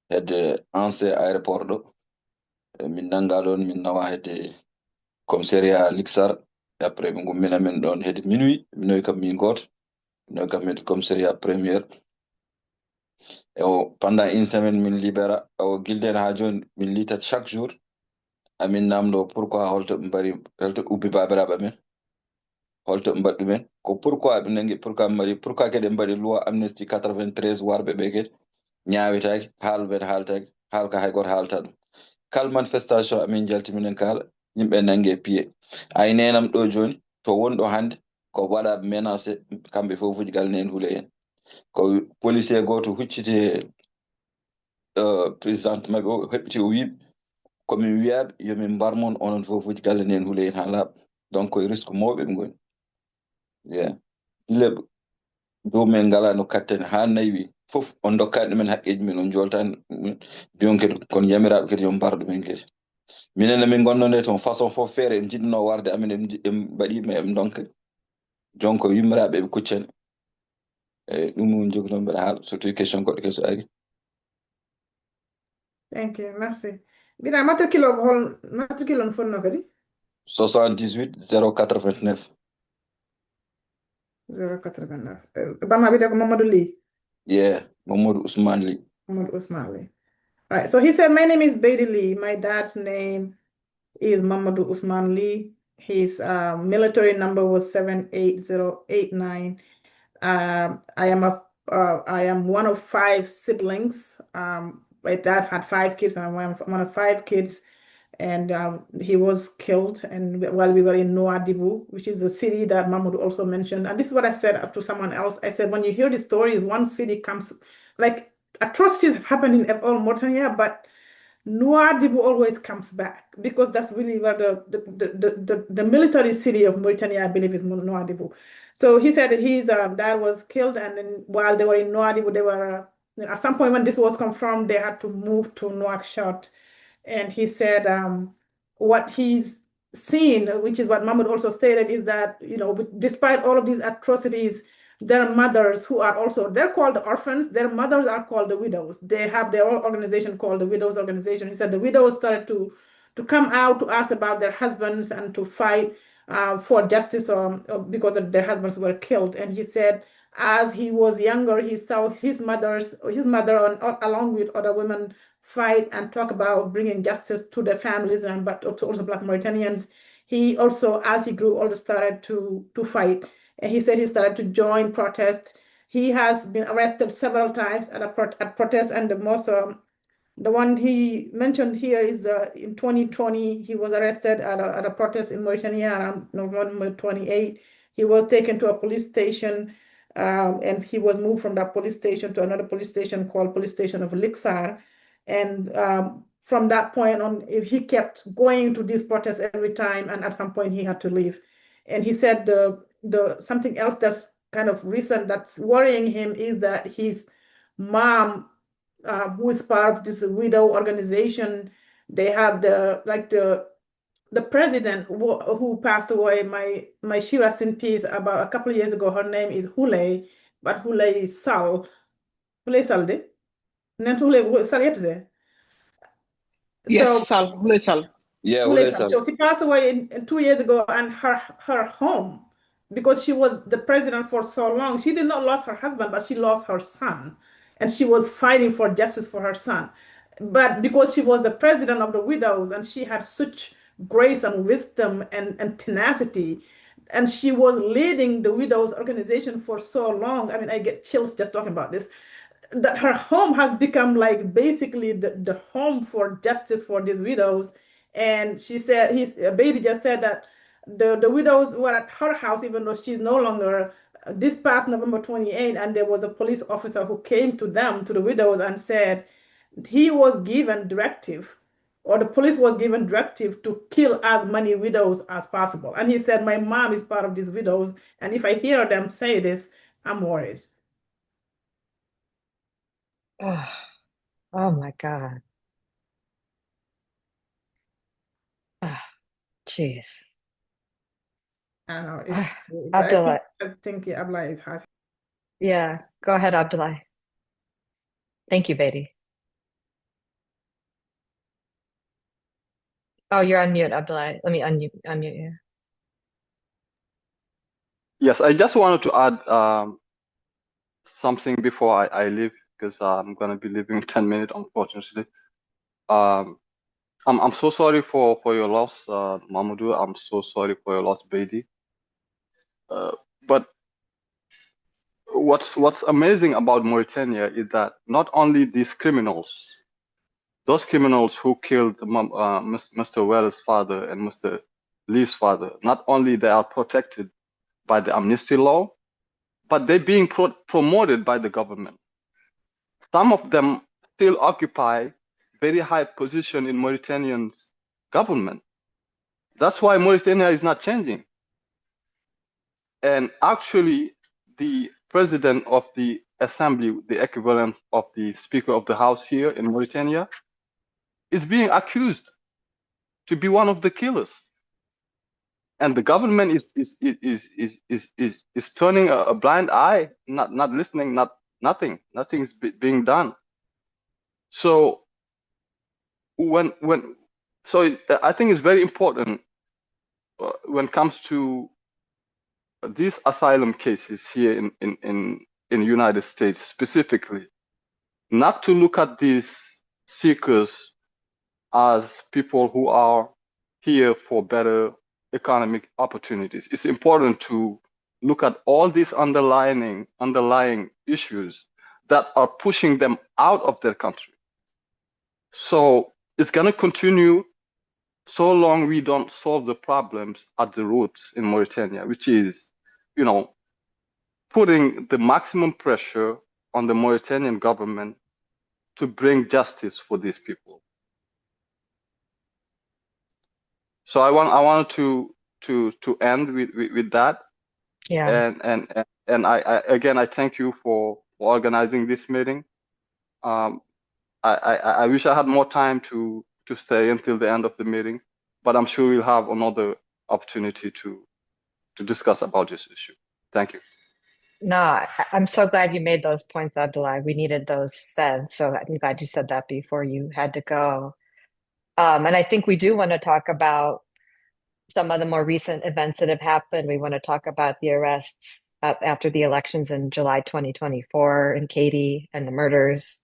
hedde ancien aéroport ɗo min nanga ɗon min nawa hedde commissariat Lixar et après ɓe gummina min ɗon hedde minuit kam min goto minuit kam hedde commissariat première et pendant une semaine min libéra o guilden ha joni min litat chaque jour amin namdo pourquoi holto ɓe mbari holto ubbi babiraɓe amen holto ɓe mbaɗi ɗumen ko pourquoi ɓe nangi pourquoi kadi ɓe mbaɗi loi amnesty 93 warɓe ɓe kadi ñawitaki haalɓe haaltaki haalka hay goto haalta ɗum kala manifestation amin jalti minen kala yimɓe nangue pied ay nenam ɗo joni to wonɗo hande ko waɗaɓe menacé kamɓe fof uji gal nen Houleye en ko policier goto hucciti présidente mabɓe o heɓɓiti o wiɓe komin wiyaɓe yomin mbarmon onon fof uji galle nen Houleye en ha laaɓa donc koye risque mawɓe ɓe goni gila dow men ngala no katten ha nayi fof on dokkani ɗumen haqqeji min on joltani biyon kadi kono yamiraɓe kadi yo mbar ɗumen kadi minen min gonnode toon façon fof feere en jiɗno warde amin en mbaɗima eɓe donka donc yimmiraɓe ɓe kuccani eyyi ɗum jogino mbeɗa haala surtout question goɗɗo keso ari. Thank you, merci. Mbiɗa matricule on fonno kadi 78 089. 089. Bamma wiyete ko Mamadou Ly. Yeah, Mamadou Ousmane Ly. Mamadou Ousmane Ly. All right, so he said, my name is Beidy Ly. My dad's name is Mohamedou Ousmane Ly. His military number was 78089. I am one of 5 siblings. My dad had 5 kids, and I'm one of 5 kids. And he was killed while we were in Nouadhibou, which is a city that Mamadou also mentioned. And this is what I said to someone else. I said, when you hear the story, one city comes, like atrocities have happened in all Mauritania, but Nouadhibou always comes back because that's really where the military city of Mauritania, I believe, is Nouadhibou. So he said that his dad was killed, and then while they were in Nouadhibou, they were at some point when this was confirmed, they had to move to Nouakchott. And he said what he's seen, which is what Mahmoud also stated, is that, despite all of these atrocities, there are mothers who are also, they're called the orphans. Their mothers are called the widows. They have their own organization called the Widows Organization. He said the widows started to come out to ask about their husbands and to fight for justice because of their husbands were killed. And he said, as he was younger, he saw his mother along with other women fight and talk about bringing justice to their families, but also Black Mauritanians. He also, as he grew older, started to fight. And he said he started to join protests. He has been arrested several times at protests, and the one he mentioned here is in 2020, he was arrested at a protest in Mauritania around November 28. He was taken to a police station, and he was moved from that police station to another police station called Police Station of Lixar. And from that point on, he kept going to these protests every time, and at some point he had to leave. And he said something else that's kind of recent that's worrying him is that his mom, who is part of this widow organization, they have the president who passed away, my she rest in peace, about a couple of years ago. Her name is Houleye, but Houleye is Sall. Houleye Sall de? Nen Houleye Sall yesterday. Yes, Sall, Houleye Sall. Yeah, Houleye Houleye Sall. Sall. So she passed away in 2 years ago, and her home, because she was the president for so long, she did not lose her husband, but she lost her son, and she was fighting for justice for her son. But because she was the president of the widows, and she had such grace and wisdom and tenacity, and she was leading the widows organization for so long. I mean, I get chills just talking about this, that her home has become like basically the home for justice for these widows. And she said, Beidy just said that the widows were at her house, even though she's no longer, this past November 28th, and there was a police officer who came to the widows, and said he was given directive, or the police was given directive, to kill as many widows as possible. And he said, my mom is part of these widows, and if I hear them say this, I'm worried. Oh my God. Jeez. I know. Abdoulaye. I think Abdoulaye is hard. Yeah, go ahead, Abdoulaye. Thank you, Beidy. Oh, you're on mute, Abdoulaye. Let me unmute you. Yes, I just wanted to add something before I leave, because I'm going to be leaving in 10 minutes, unfortunately. I'm so sorry for your loss, Mohamedou. I'm so sorry for your loss, Beidy. But what's amazing about Mauritania is that not only these criminals, those criminals who killed Mr. Wele's father and Mr. Lee's father, not only they are protected by the amnesty law, but they're being promoted by the government. Some of them still occupy very high position in Mauritanian's government. That's why Mauritania is not changing. And actually, the president of the assembly, the equivalent of the Speaker of the House here in Mauritania, is being accused to be one of the killers. And the government is turning a blind eye, not listening, nothing is being done. So I think it's very important when it comes to these asylum cases here in the United States specifically, not to look at these seekers as people who are here for better economic opportunities. It's important to look at all these underlying issues that are pushing them out of their country. So it's going to continue so long we don't solve the problems at the roots in Mauritania, which is, putting the maximum pressure on the Mauritanian government to bring justice for these people. So I wanted to end with that. Yeah. And I thank you for organizing this meeting. I wish I had more time to stay until the end of the meeting, but I'm sure we'll have another opportunity to discuss about this issue. Thank you. No, I'm so glad you made those points, Abdoulaye. We needed those said. So I'm glad you said that before you had to go. And I think we do want to talk about some of the more recent events that have happened. We want to talk about the arrests after the elections in July 2024 in Katy and the murders.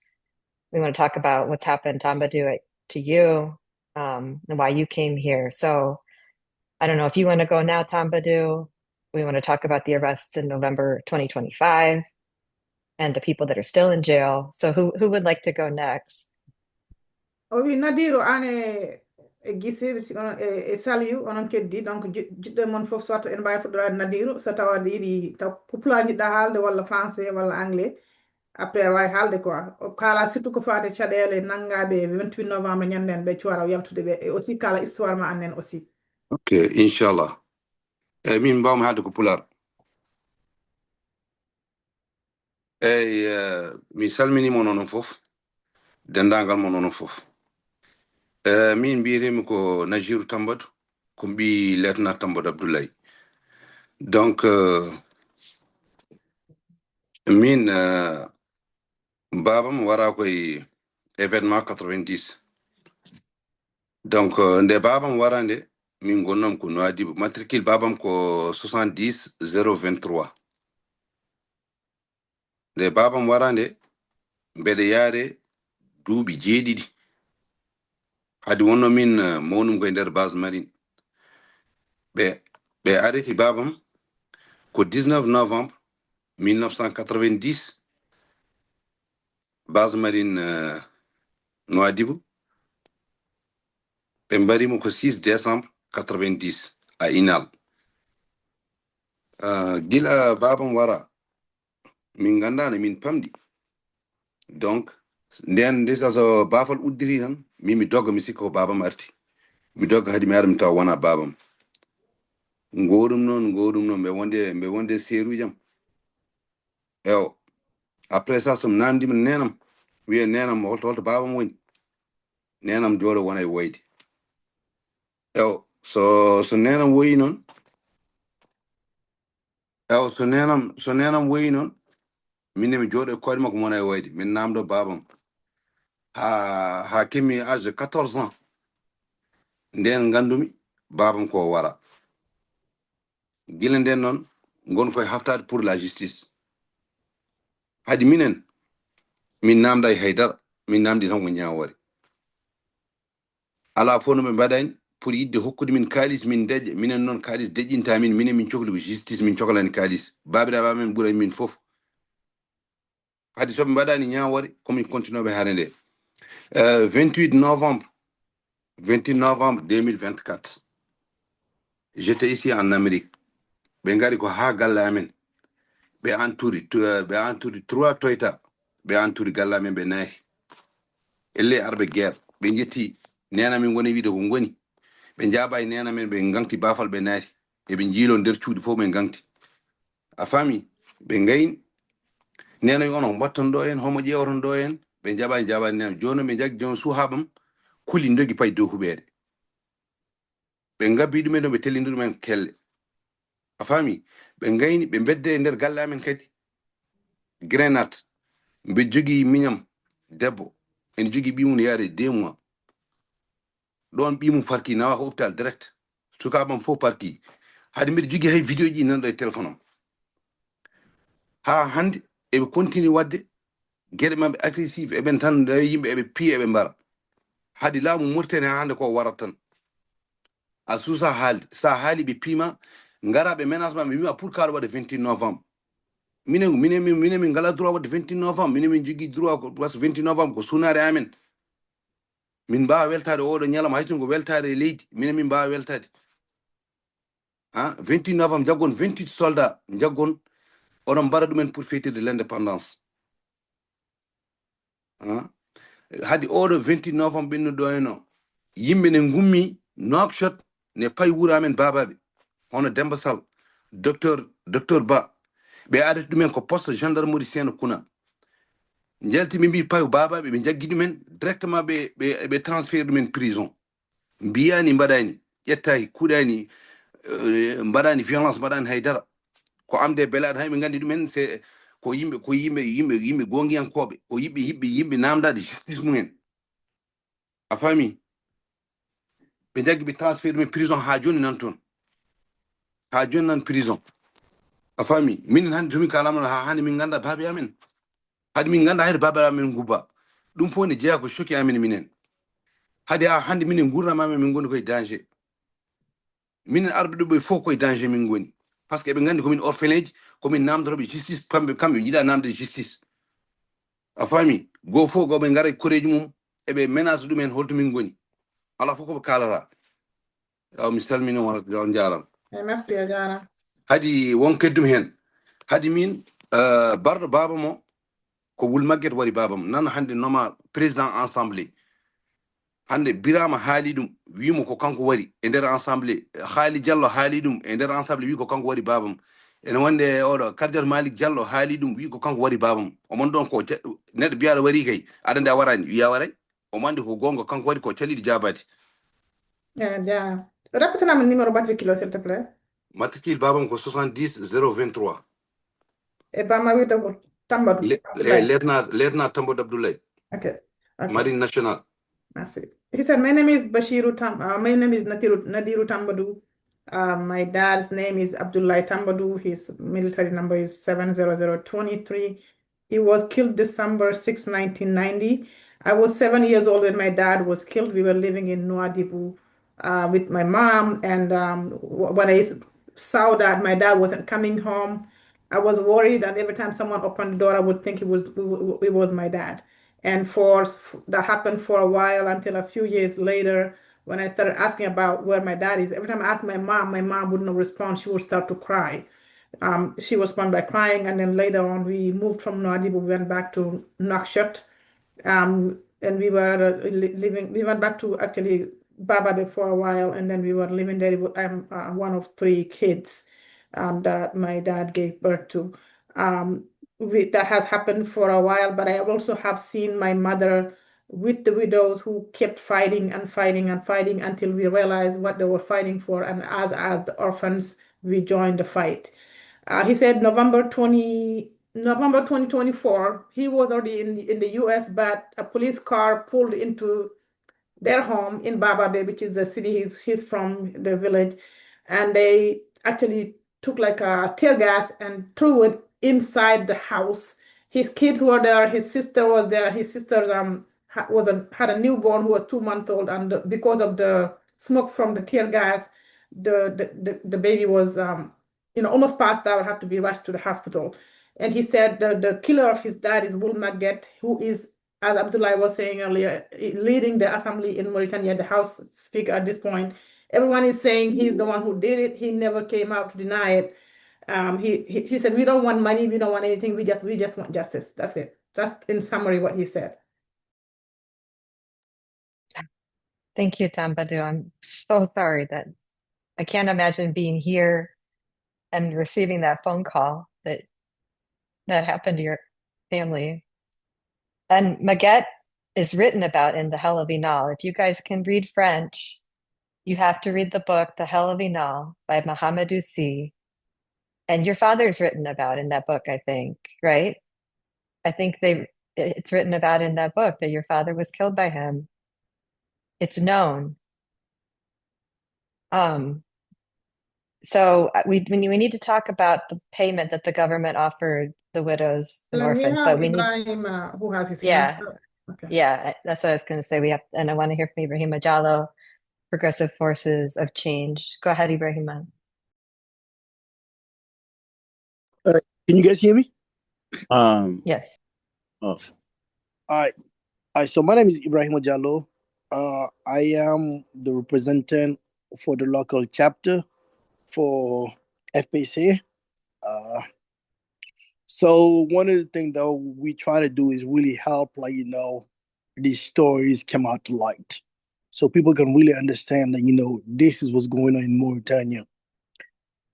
We want to talk about what's happened, Tambadou, to you, and why you came here. So I don't know if you want to go now, Tambadou. We want to talk about the arrests in November 2025 and the people that are still in jail. So who would like to go next? Oui, Nadhirou ane Guisset Saliou onon keddi donc jiɗɗo mon fof soit en mbawi fuɗɗorade Nadhirou so tawa yiɗi taw pulaar jiɗɗa haalde walla français walla anglais après a wawi haalde quoi o kaala surtout ko fate caɗele nanggaɓe 28 novembre ñanden ɓe cuwara yaltude ɓe et aussi kala histoire ma annen aussi. Ok, inchallah. Min mbawmi haalde ko pulaar. mi salmini mo noon fof dendagal mo noon fof min mbiyetemi ko Nadhirou Tambadou ko mbi letna Tambadou Abdoulaye donc min babam wara koye événement 90 donc nde babam warande min gonnom ko Nouadhibou matricule babam ko 70 023 nde babam warande mbeɗa yaare duuɓi jeeɗiɗi hade wonno min mawnum koye nder base marine ɓe arrêti babam ko 19 novembre 1990 base marine Nouadhibou ɓe mbarimo ko 6 décembre 90 à Inal gila babam wara min gandano min pamdi donc nden ndesa so bafal uddiri tan mi dogga mi sikka ko babam arti mi dogga hadi mi ara mi tawa wona babam ngoɗum noon ɓe wonde seeruji jam ewo après ça somi namdima nenam wiye nenam holto babam woni nenam jooɗo wona e woyde ewo so nenam woyi noon ewo so nenam woyi noon minne mi jooɗo e koyɗe makko wona e woyde min namdo babam ha kemmi âge de 14 ans nden gandumi babam ko wara gila nden noon gon koye haftade pour la justice hadi minen min namda e haydara min namdi tan ko ñawore ala fof no ɓe mbaɗani pour yidde hokkude min kaalis min deƴƴa minen noon kaalis deƴƴinta min cohli ko justice min cohlani kaalis babiraɓe men ɓuurani min fof hadi soɓe mbaɗani ñawore komin continueɓe haare nde 28 novembre 2024 j'étais ici en Amérique ɓe ngari ko ha galle amen ɓe entouri 3 Toyota ɓe entouri galle amen ɓe naati elle arɓe guerre ɓe jetti nena min goni wiide ko goni ɓe jaaba e nena men ɓe gangti bafal ɓe naati eɓe jiilo nder cuuɗi fof ɓe gangti a faami ɓe gayni nena wi onon batton ɗo en homo ƴewaton ɗo en ɓe jaɓani nena joni ɓe jaggi joni suhaɓam kuli dogi pay dow huɓere ɓe gabbi ɗumen ɗo ɓe tellidi ɗumen kelle a faami ɓe gayni ɓe bedde e nder galle amen kadi grenade mbe jogui miñam debbo ene jogui ɓimum yaade 2 mois ɗon ɓimum farki nawa ko hôpital direct sukaɓam fof parki hade mbiɗa jogui hay vidéo ji nanɗo e téléphone am ha hande eɓe continue wadde gueɗe mabɓe agressive eɓen tan dawi yimɓe eɓe piya eɓe mbara hade laamu Mauritanie hande ko warat tan a suusa haalde sa haali ɓe piima ngaraɓe ménagement ɓe wima pour kaɗa waɗa 28 novembre minen min ngala droit wadde 28 novembre minen min jogui droit ko parce que 28 novembre ko sunare amen min mbawa weltade oɗo ñalawma hay ko weltade e leydi minen min mbawa weltade 28 novembre jaggon 28 soldats jaggon oɗon mbara ɗumen pour fêter de l'indépendance hadi oɗo 28 novembre ɓennuɗo eno yimɓe ne gummi Nouakchott ne payi wuuro amen babaɓe hono Demba Sall docteur Ba ɓe arrêti ɗumen ko poste gendarmerie Séné Kuna jalti ɓe mbi payo babaɓe ɓe jaggi ɗumen directement ɓe transféré ɗumen prison mbiyani mbaɗani ƴettaki kuuɗani mbaɗani violence mbaɗani haydara ko amde belaɗe hay ɓe gandi ɗumen c'est ko yimɓe gongiyankoɓe ko yimɓe namdade justice mumen a faami ɓe jaggi ɓe transféré ɗumen prison ha joni nan toon ha joni nan prison a faami minen hande tomin kalamno ha hande min ganda baabe amen hade min ganda hayde baabe amen gubba ɗum fof ne jeeya ko choqué amen minen hade ha hande minen gurdam amen min goni koye danger minen arɓe ɗo ɓe fof koye danger min goni par ce que eɓe gandi komin orphelin ji komin namdoroɓe justice kamɓe jiiɗa namde justice a faami goo fof goɓe ngara e koreji mum eɓe ménage ɗumen holto min goni ala fof koɓe kalata yaw mi salmini on jaram merci a jarama hadi won keddum hen hadi min barɗo baba mo ko wul magguet wari babam nan hande noma président assemblée hande Birama haali ɗum wimo ko kanko wari e nder assemblée haali Diallo haali ɗum e nder assemblée wi ko kanko wari babam ene wonde oɗo Kardinal Malick Diallo haali ɗum wi ko kanko waɗi babam omon ɗon ko neɗɗo biyaɗo wari kay aɗa nde a warani wiya waray omo andi ko gonga kanko waɗi ko caliɗi jabade. Yeah. Répétez-moi mon numéro batterie kilo, s'il te plaît. Matricule babam ko 70 023. Et pas ma Tambadou. Lieutenant Tambadou Abdoulaye. Okay. Marine Nationale. Merci. He said, my name is my name is Nadhirou Tambadou. My dad's name is Abdoulaye Tambadou. His military number is 70023. He was killed December 6, 1990. I was 7 years old when my dad was killed. We were living in Nouadhibou with my mom. And when I saw that my dad wasn't coming home, I was worried. And every time someone opened the door, I would think it was my dad. And that happened for a while until a few years later when I started asking about where my dad is. Every time I asked my mom would not respond. She would start to cry. She responded by crying, and then later on we moved from Nouadhibou, we went back to Nouakchott, and we were we went back to actually Baba for a while, and then we were living there. I'm one of 3 kids that my dad gave birth to. That has happened for a while, but I also have seen my mother with the widows who kept fighting and fighting and fighting until we realized what they were fighting for. And as the orphans, we joined the fight. He said November 2024, he was already in the US, but a police car pulled into their home in Bababe, which is the city he's from, the village, and they actually took like a tear gas and threw it inside the house. His kids were there. His sister was there. His sister had a newborn who was 2 months old, and because of the smoke from the tear gas, the baby was almost passed out, had to be rushed to the hospital. And he said the killer of his dad is Wul Maguette, who is, as Abdoulaye was saying earlier, leading the assembly in Mauritania, the House Speaker at this point. Everyone is saying he's the one who did it. He never came out to deny it. He said, we don't want money, we don't want anything, we just want justice. That's it. That's in summary what he said. Thank you, Tambadou. I'm so sorry that I can't imagine being here and receiving that phone call that happened to your family. And Maguette is written about in The Hell of Inal. If you guys can read French, you have to read the book The Hell of Inal by Mohamedou C. And your father's written about in that book, I think, right? I think it's written about in that book that your father was killed by him. It's known. So we need to talk about the payment that the government offered the widows and orphans, but we need Ibrahima, who has his yeah, hands up. Okay. yeah, that's what I was going to say. And I want to hear from Ibrahima Diallo, Progressive Forces of Change. Go ahead, Ibrahima. Can you guys hear me? Yes. Oh. All right. So my name is Ibrahima Diallo. I am the representative for the local chapter for FPC. So one of the things that we try to do is really help, these stories come out to light, so people can really understand that this is what's going on in Mauritania.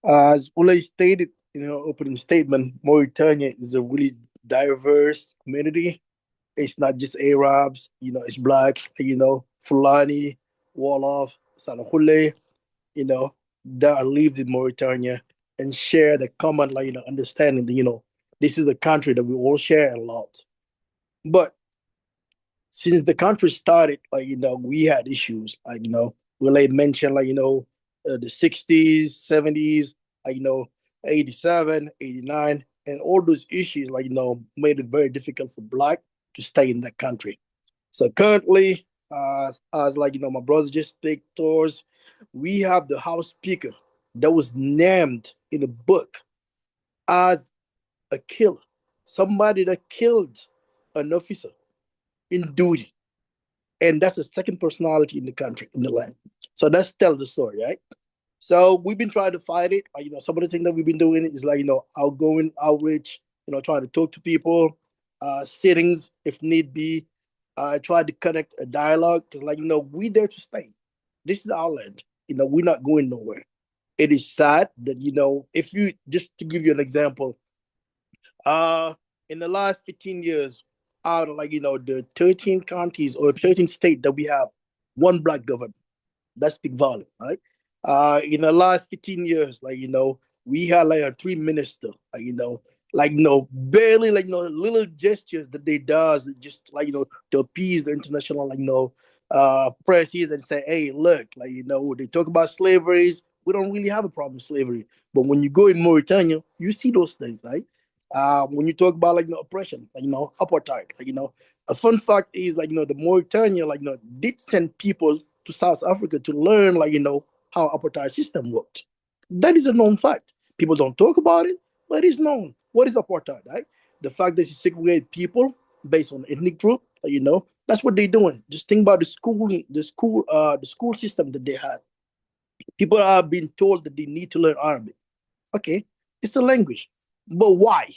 As Wele stated in her opening statement, Mauritania is a really diverse community. It's not just Arabs, it's blacks, Fulani, Wolof, Houleye, that lives in Mauritania and share the common, understanding that, this is a country that we all share a lot. But since the country started, we had issues, Wele mentioned, the 60s, 70s, 87, 89, and all those issues, made it very difficult for Black to stay in that country. So currently, as my brother just speak towards, we have the House Speaker that was named in a book as a killer, somebody that killed an officer in duty. And that's the second personality in the country, in the land. So that's tell the story, right? So we've been trying to fight it. Some of the things that we've been doing is outgoing outreach, trying to talk to people, sittings if need be, try to connect a dialogue because, we there to stay. This is our land. We're not going nowhere. it is sad that, if you, just to give you an example, in the last 15 years, out of the 13 counties or 13 states that we have, one black government. That speak volume, right? In the last 15 years, we had a three minister, barely little gestures that they does just to appease the international press here and say, hey, look, they talk about slaveries. We don't really have a problem with slavery, but when you go in Mauritania, you see those things, right? When you talk about oppression, apartheid, a fun fact is the Mauritania did send people to South Africa to learn how apartheid system worked. That is a known fact. People don't talk about it, but it's known. What is apartheid, right? The fact that you segregate people based on ethnic group, that's what they're doing. Just think about the school system that they had. People are being told that they need to learn Arabic. Okay, it's a language, but why?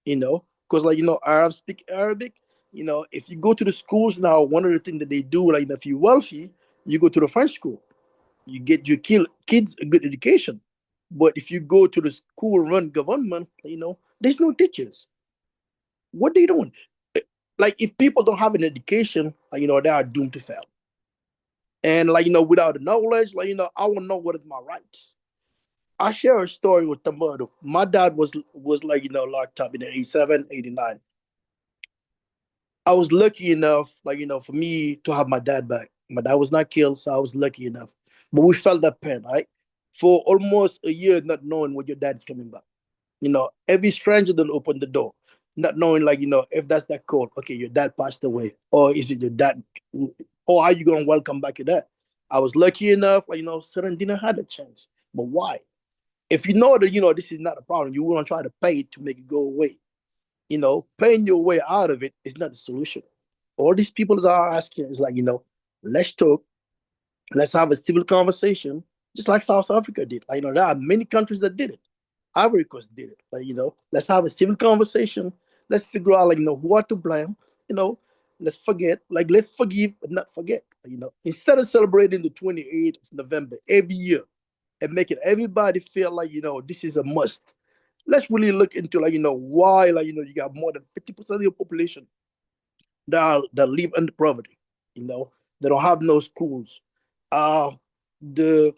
Because Arabs speak Arabic. If you go to the schools now, one of the things that they do, if you're wealthy, you go to the French school, you get your kids a good education. But if you go to the school run government, there's no teachers. What they doing? If people don't have an education, they are doomed to fail. And without the knowledge, I won't know what is my rights. I share a story with Tambadou. My dad was locked up in 87, 89. I was lucky enough, for me to have my dad back. My dad was not killed, so I was lucky enough. But we felt that pain, right? For almost a year, not knowing when your dad is coming back. Every stranger that opened the door, not knowing, if that's that code, okay, your dad passed away, or is it your dad, or are you going to welcome back your dad? I was lucky enough, Serendina had a chance. But why? If you know that, this is not a problem, you want to try to pay it to make it go away. Paying your way out of it is not the solution. All these people are asking is let's talk, let's have a civil conversation, just like South Africa did. There are many countries that did it. Ivory Coast did it. Let's have a civil conversation. Let's figure out, who are to blame. Let's forget, let's forgive but not forget. Instead of celebrating the 28th of November every year and making everybody feel this is a must, let's really look into why you got more than 50% of your population that live under poverty. They don't have no schools. The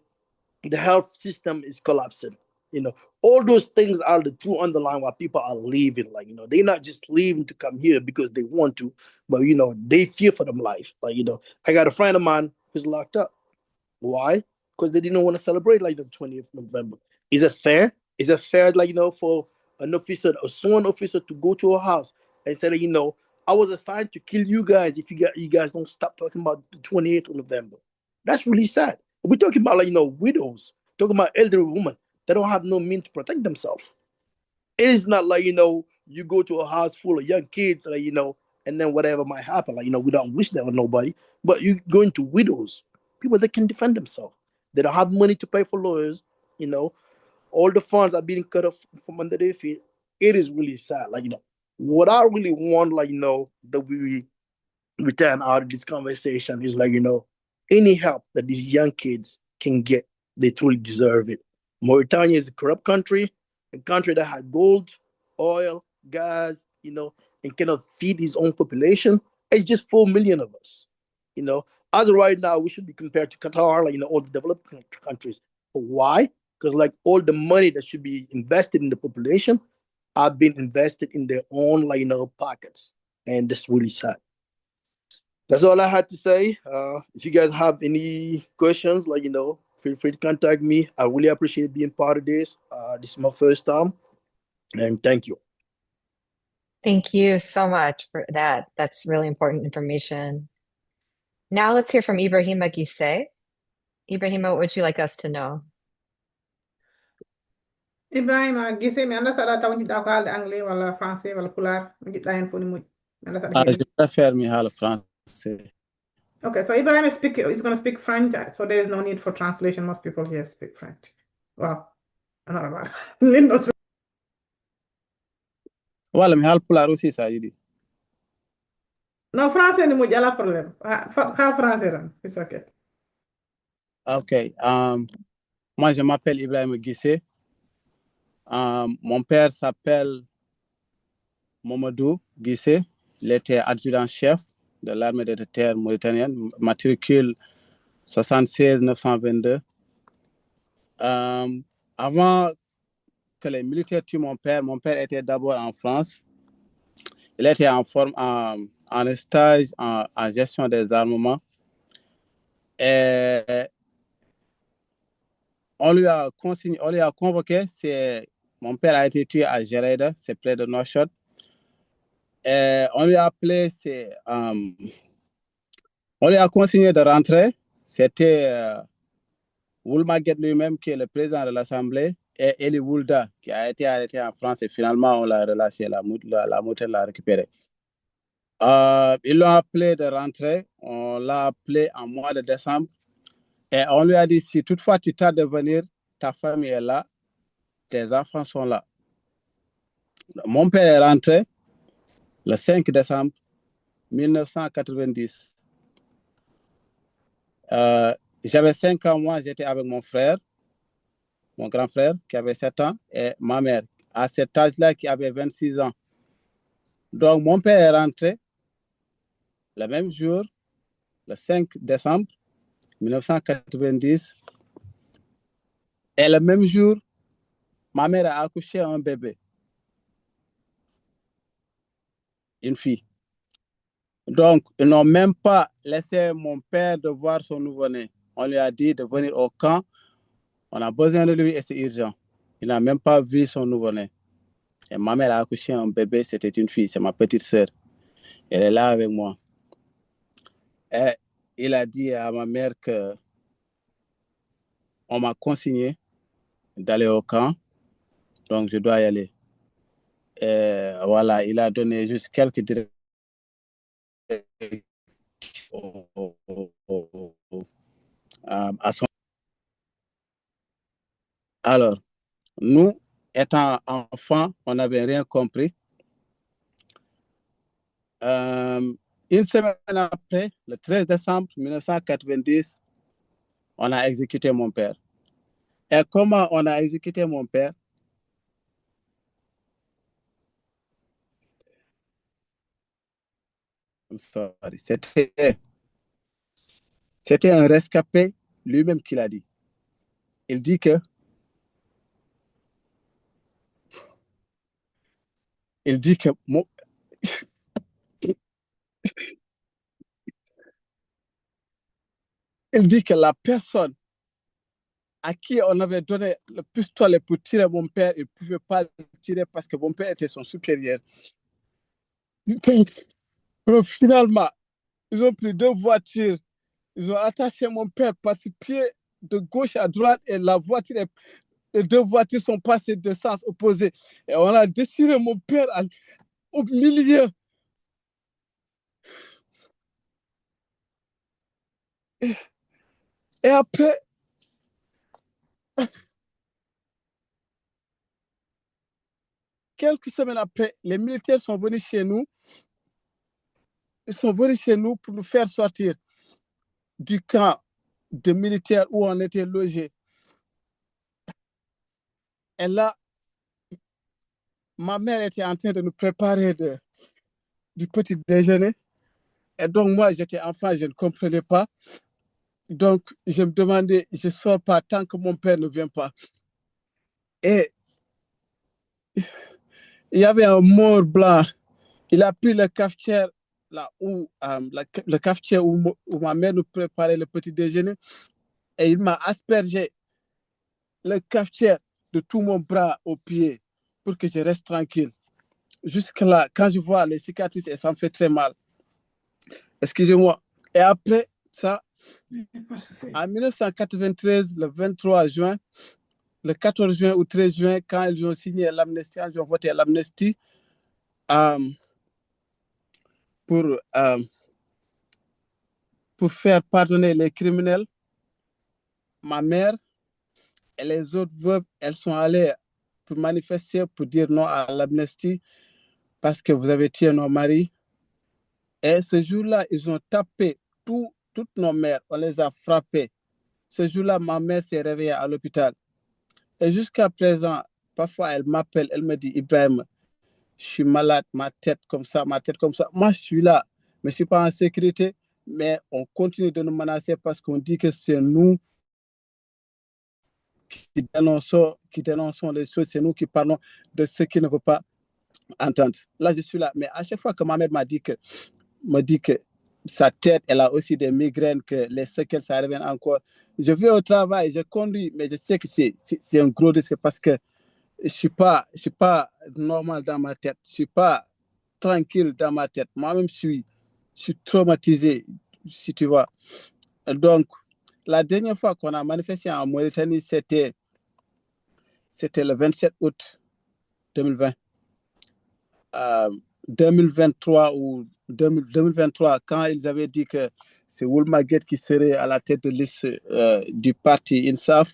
health system is collapsing. All those things are the true underlying why people are leaving. They're not just leaving to come here because they want to, but they fear for them life. I got a friend of mine who's locked up. Why? Because they didn't want to celebrate the 20th of November. Is it fair? Is it fair, for an officer, a sworn officer, to go to a house and say, I was assigned to kill you guys if you guys don't stop talking about the 28th of November? That's really sad. We're talking about widows, talking about elderly women that don't have no means to protect themselves. It is not you go to a house full of young kids, and then whatever might happen, we don't wish that on nobody, but you go into widows, people that can defend themselves. They don't have money to pay for lawyers, all the funds are being cut off from under their feet. It is really sad. What I really want, that we return out of this conversation is any help that these young kids can get, they truly deserve it. Mauritania is a corrupt country, a country that had gold, oil, gas, and cannot feed his own population. It's just 4 million of us. As of right now, we should be compared to Qatar, all the developed countries. But why? Because all the money that should be invested in the population are being invested in their own, pockets. And that's really sad. That's all I had to say. If you guys have any questions, feel free to contact me. I really appreciate being part of this. This is my first time, and thank you. Thank you so much for that. That's really important information. Now let's hear from Ibrahima Guisset. Ibrahima, what would you like us to know? Ibrahima, Guisset, mi anda sada taw njiɗɗa ko haalde anglais walla français walla pulaar mi jiɗɗa hen fof ni moƴƴi mi anda saɗa Je préfère mi haala français. Okay, so Ibrahim is going to speak French, so there is no need for translation. Most people here speak French. Well, not a lot. Lynn knows. Wala mi haala pulaar aussi sa yiɗi. No, français ni moƴƴi ala problème. Ha français tan, it's okay. Okay. Moi, je m'appelle Ibrahima Guisset. Mon père s'appelle Mohamedou Guisset. Il était adjudant-chef de l'armée de terre mauritanienne, matricule 76 922. Avant que les militaires tuent mon père était d'abord en France. Il était en stage en gestion des armements. Et on lui a convoqué. Mon père a été tué à Gereda, c'est près de Nouakchott. Et on lui a appelé, on lui a consigné de rentrer. C'était Woulmaguet lui-même qui est le président de l'Assemblée et Eli Woulda qui a été arrêté en France et finalement on l'a relâché, la moto l'a récupéré. Ils l'ont appelé de rentrer, on l'a appelé en mois de décembre et on lui a dit si toutefois tu tardes de venir, ta famille est là, tes enfants sont là. Mon père est rentré le 5 décembre 1990. J'avais 5 ans, moi j'étais avec mon frère, mon grand frère qui avait 7 ans et ma mère à cet âge-là qui avait 26 ans. Donc mon père est rentré le même jour, le 5 décembre 1990. Et le même jour, ma mère a accouché un bébé, une fille. Donc, ils n'ont même pas laissé mon père de voir son nouveau-né. On lui a dit de venir au camp. On a besoin de lui et c'est urgent. Il n'a même pas vu son nouveau-né. Et ma mère a accouché un bébé, c'était une fille, c'est ma petite sœur. Elle est là avec moi. Et il a dit à ma mère que on m'a consigné d'aller au camp, donc je dois y aller. Et voilà, il a donné juste quelques directions à son... Alors, nous, étant enfants, on n'avait rien compris. Une semaine après, le 13 décembre 1990, on a exécuté mon père. Et comment on a exécuté mon père? C'était un rescapé lui-même qui l'a dit. Il dit que la personne à qui on avait donné le pistolet pour tirer mon père, il ne pouvait pas le tirer parce que mon père était son supérieur. Donc, finalement, ils ont pris 2 voitures. Ils ont attaché mon père par ses pieds de gauche à droite et les 2 voitures sont passées de sens opposé. Et on a déchiré mon père au milieu. Et après, quelques semaines après, les militaires sont venus chez nous. Ils sont venus chez nous pour nous faire sortir du camp de militaires où on était logés. Et là, ma mère était en train de nous préparer du petit déjeuner. Et donc, moi, j'étais enfant, je ne comprenais pas. Donc, je me demandais, je ne sors pas tant que mon père ne vient pas. Et il y avait un mort blanc. Il a pris le cafetière, là où, le cafetière où ma mère nous préparait le petit déjeuner. Et il m'a aspergé le cafetière de tout mon bras au pied pour que je reste tranquille. Jusque-là, quand je vois les cicatrices, ça me fait très mal. Excusez-moi. Et après ça, en 1993, le 23 juin, le 14 juin ou 13 juin, quand ils ont signé l'amnistie, ils ont voté l'amnistie pour faire pardonner les criminels, ma mère et les autres veuves, elles sont allées pour manifester, pour dire non à l'amnistie parce que vous avez tué nos maris. Et ce jour-là, ils ont tapé toutes nos mères, on les a frappées. Ce jour-là, ma mère s'est réveillée à l'hôpital. Et jusqu'à présent, parfois, elle m'appelle, elle me dit, Ibrahima, je suis malade, ma tête comme ça, ma tête comme ça. Moi, je suis là, mais je ne suis pas en sécurité. Mais on continue de nous menacer parce qu'on dit que c'est nous qui dénonçons les choses, c'est nous qui parlons de ce qui ne veut pas entendre. Là, je suis là. Mais à chaque fois que ma mère me dit que sa tête, elle a aussi des migraines, que les séquelles, ça revient encore. Je vais au travail, je conduis, mais je sais que c'est un gros risque parce que je suis pas normal dans ma tête. Je suis pas tranquille dans ma tête. Moi-même, je suis traumatisé, si tu vois. Donc, la dernière fois qu'on a manifesté en Mauritanie, c'était le 27 août 2020. 2023 ou 2023, quand ils avaient dit que c'est Woulmaguet qui serait à la tête de liste du parti INSAF.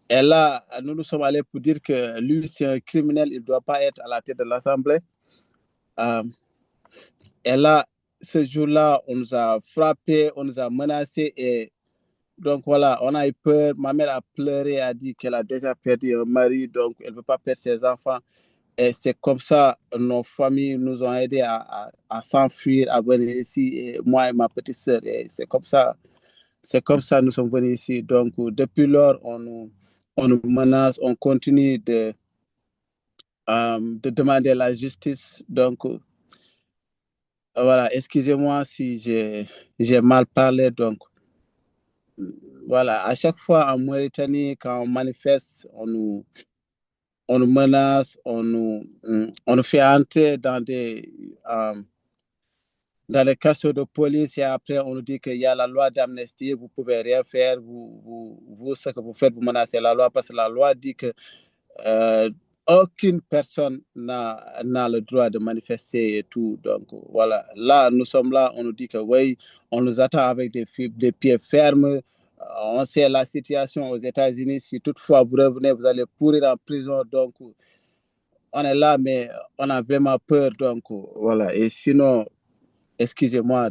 Et là, nous sommes allés pour dire que lui, c'est un criminel, il ne doit pas être à la tête de l'Assemblée. Et là, ce jour-là, on nous a frappés, on nous a menacés. Et donc voilà, on a eu peur. Ma mère a pleuré, a dit qu'elle a déjà perdu un mari, donc elle ne veut pas perdre ses enfants. Et c'est comme ça, nos familles nous ont aidés à s'enfuir, à venir ici, et moi et ma petite sœur. Et c'est comme ça nous sommes venus ici. Donc, depuis lors, on nous menace, on continue de demander la justice. Donc, voilà, excusez-moi si j'ai mal parlé. Donc, voilà, à chaque fois en Mauritanie, quand on manifeste, on nous menace, on nous fait entrer dans les castors de police, et après on nous dit qu'il y a la loi d'amnistie, vous pouvez rien faire, vous ce que vous faites, vous menacez la loi, parce que la loi dit que aucune personne n'a le droit de manifester et tout. Donc voilà, là nous sommes là, on nous dit que oui, on nous attend avec des pieds fermes. On sait la situation aux États-Unis, si toutefois vous revenez, vous allez pourrir en prison. Donc on est là, mais on a vraiment peur. Donc voilà, et sinon, excusez-moi,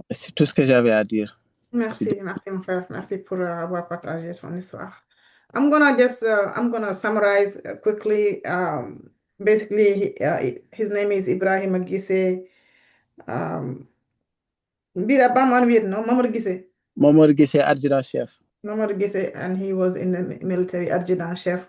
c'est tout ce que j'avais à dire. Merci mon frère. Merci pour avoir partagé ton histoire. I'm gonna summarize quickly. Basically, his name is Ibrahima Guisset. Mamadou Guisset. Mamadou Guisset, adjudant chef. Mamadou Guisset, and he was in the military, adjutant chef.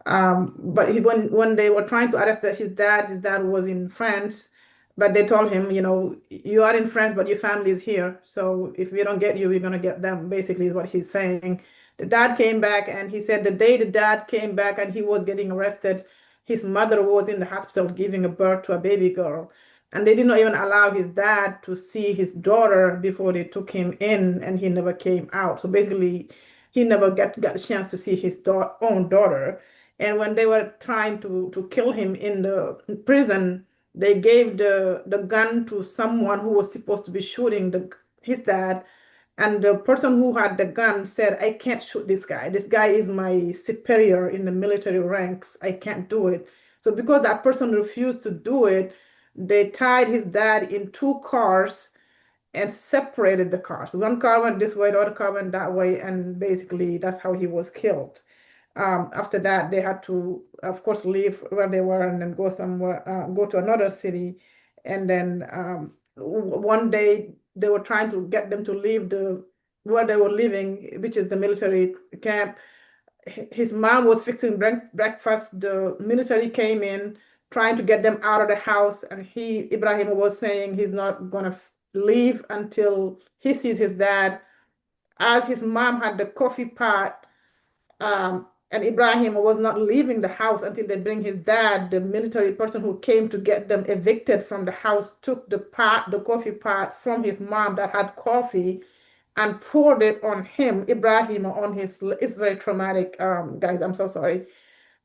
But when they were trying to arrest his dad was in France, but they told him, you are in France, but your family is here. So if we don't get you, we're going to get them, basically is what he's saying. The dad came back, and he said the day the dad came back and he was getting arrested, his mother was in the hospital giving a birth to a baby girl. And they did not even allow his dad to see his daughter before they took him in, and he never came out. So basically, he never got a chance to see his own daughter. And when they were trying to kill him in the prison, they gave the gun to someone who was supposed to be shooting his dad. And the person who had the gun said, I can't shoot this guy. This guy is my superior in the military ranks. I can't do it. So because that person refused to do it, they tied his dad in 2 cars and separated the cars. One car went this way, the other car went that way, and basically that's how he was killed. After that, they had to, of course, leave where they were and then go somewhere, go to another city. And then one day they were trying to get them to leave where they were living, which is the military camp. His mom was fixing breakfast. The military came in, trying to get them out of the house, and Ibrahim was saying he's not gonna leave until he sees his dad. As his mom had the coffee pot, and Ibrahim was not leaving the house until they bring his dad. The military person who came to get them evicted from the house took the coffee pot from his mom that had coffee and poured it on him, Ibrahim, it's very traumatic, guys, I'm so sorry.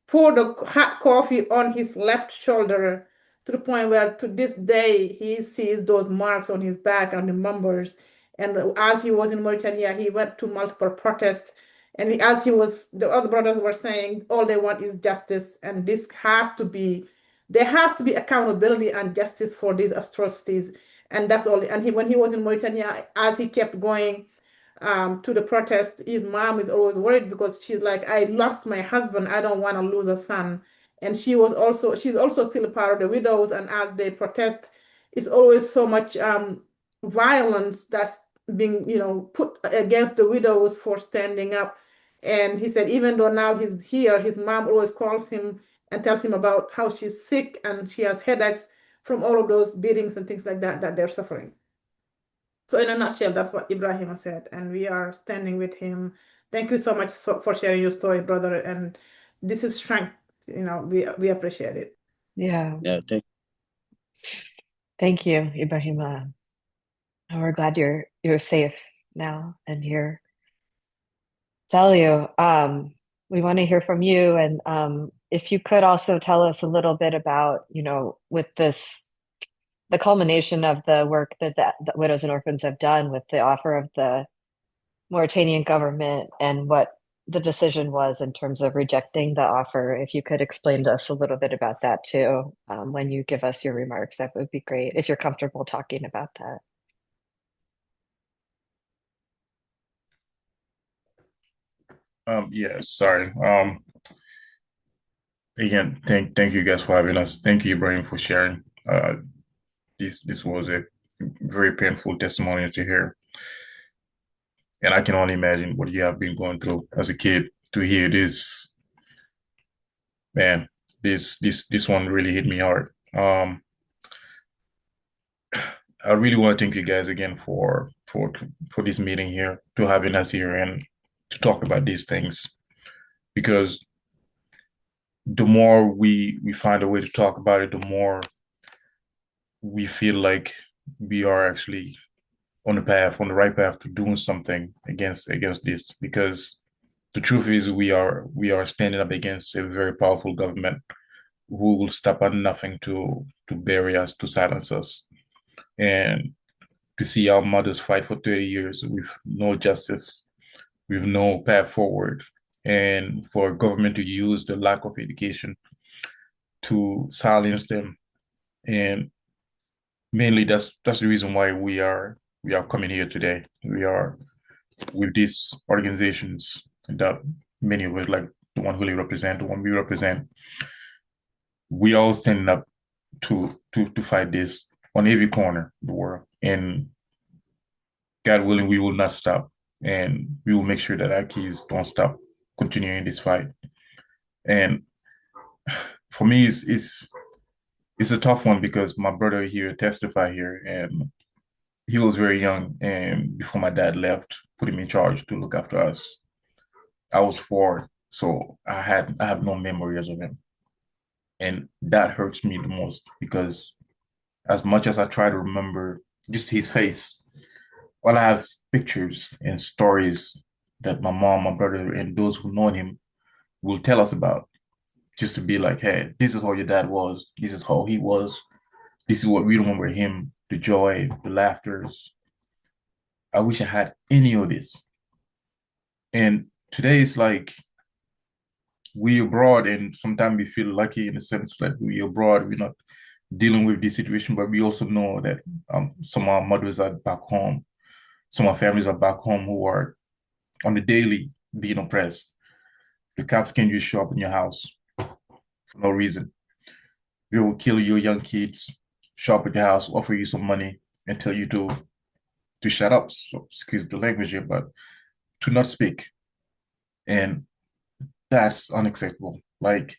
Poured the hot coffee on his left shoulder to the point where to this day he sees those marks on his back and remembers. And as he was in Mauritania, he went to multiple protests. And the other brothers were saying, all they want is justice. And there has to be accountability and justice for these atrocities. And that's all. And when he was in Mauritania, as he kept going, to the protest, his mom is always worried because she's like, I lost my husband. I don't want to lose a son. And she's also still a part of the widows. And as they protest, it's always so much violence that's being, put against the widows for standing up. And he said, even though now he's here, his mom always calls him and tells him about how she's sick and she has headaches from all of those beatings and things like that they're suffering. So in a nutshell, that's what Ibrahima said, and we are standing with him. Thank you so much for sharing your story, brother. And this is strength. We appreciate it. Yeah. Yeah, Thank you, Ibrahima. And we're glad you're safe now and here. Saliou, we want to hear from you, and if you could also tell us a little bit about, with the culmination of the work that the Widows and Orphans have done with the offer of the Mauritanian government and what the decision was in terms of rejecting the offer. If you could explain to us a little bit about that too, when you give us your remarks, that would be great, if you're comfortable talking about that. Yeah, sorry. Again, thank you guys for having us. Thank you, Ibrahim, for sharing. This was a very painful testimony to hear, and I can only imagine what you have been going through as a kid. To hear this, man, this one really hit me hard. I really want to thank you guys again for this meeting here, to having us here and to talk about these things, because the more we find a way to talk about it, the more we feel like we are actually on the right path to doing something against this. Because the truth is, we are standing up against a very powerful government who will stop at nothing to bury us, to silence us. And to see our mothers fight for 30 years with no justice, with no path forward, and for government to use the lack of education to silence them. And mainly that's the reason why we are coming here today. We are with these organizations that many of us, like the one Houleye represent, the one we represent, we all standing up to fight this on every corner of the world. And God willing, we will not stop, and we will make sure that our kids don't stop continuing this fight. And for me, it's a tough one, because my brother here testified here, and he was very young, and before my dad left, put him in charge to look after us. I was 4, so I have no memories of him, and that hurts me the most, because as much as I try to remember just his face, all I have pictures and stories that my mom, my brother, and those who know him will tell us about, just to be like, hey, this is how your dad was, this is how he was, this is what we remember him, the joy, the laughters. I wish I had any of this. And today is like, we abroad, and sometimes we feel lucky in the sense that we abroad, we're not dealing with this situation, but we also know that some of our mothers are back home, some of our families are back home who are on the daily being oppressed. The cops can just show up in your house for no reason. They will kill your young kids, show up at your house, offer you some money, and tell you to shut up. So excuse the language here, but to not speak. And that's unacceptable. Like,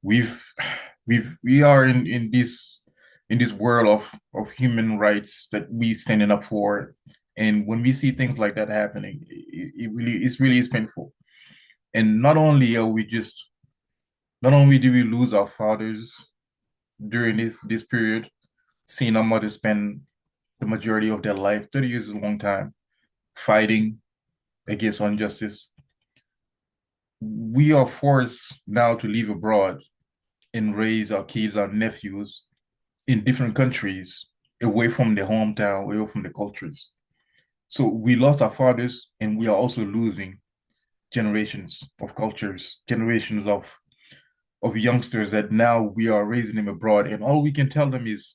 we are in this world of human rights that we standing up for, and when we see things like that happening, it really is painful. And not only do we lose our fathers during this period, seeing our mothers spend the majority of their life, 30 years is a long time, fighting against injustice. We are forced now to live abroad and raise our kids, our nephews, in different countries, away from their hometown, away from the cultures. So we lost our fathers, and we are also losing generations of cultures, generations of youngsters that now we are raising them abroad, and all we can tell them is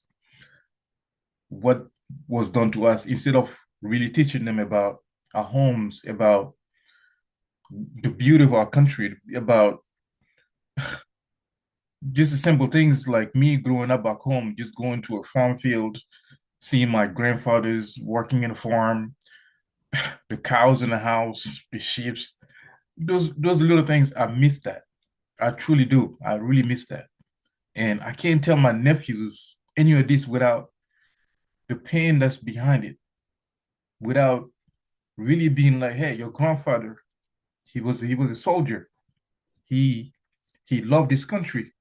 what was done to us, instead of really teaching them about our homes, about the beauty of our country, about just the simple things like me growing up back home, just going to a farm field, seeing my grandfathers working in a farm, the cows in the house, the sheep. Those little things, I miss that. I truly do. I really miss that. And I can't tell my nephews any of this without the pain that's behind it, without really being like, hey, your grandfather, he was a soldier. He he loved his country.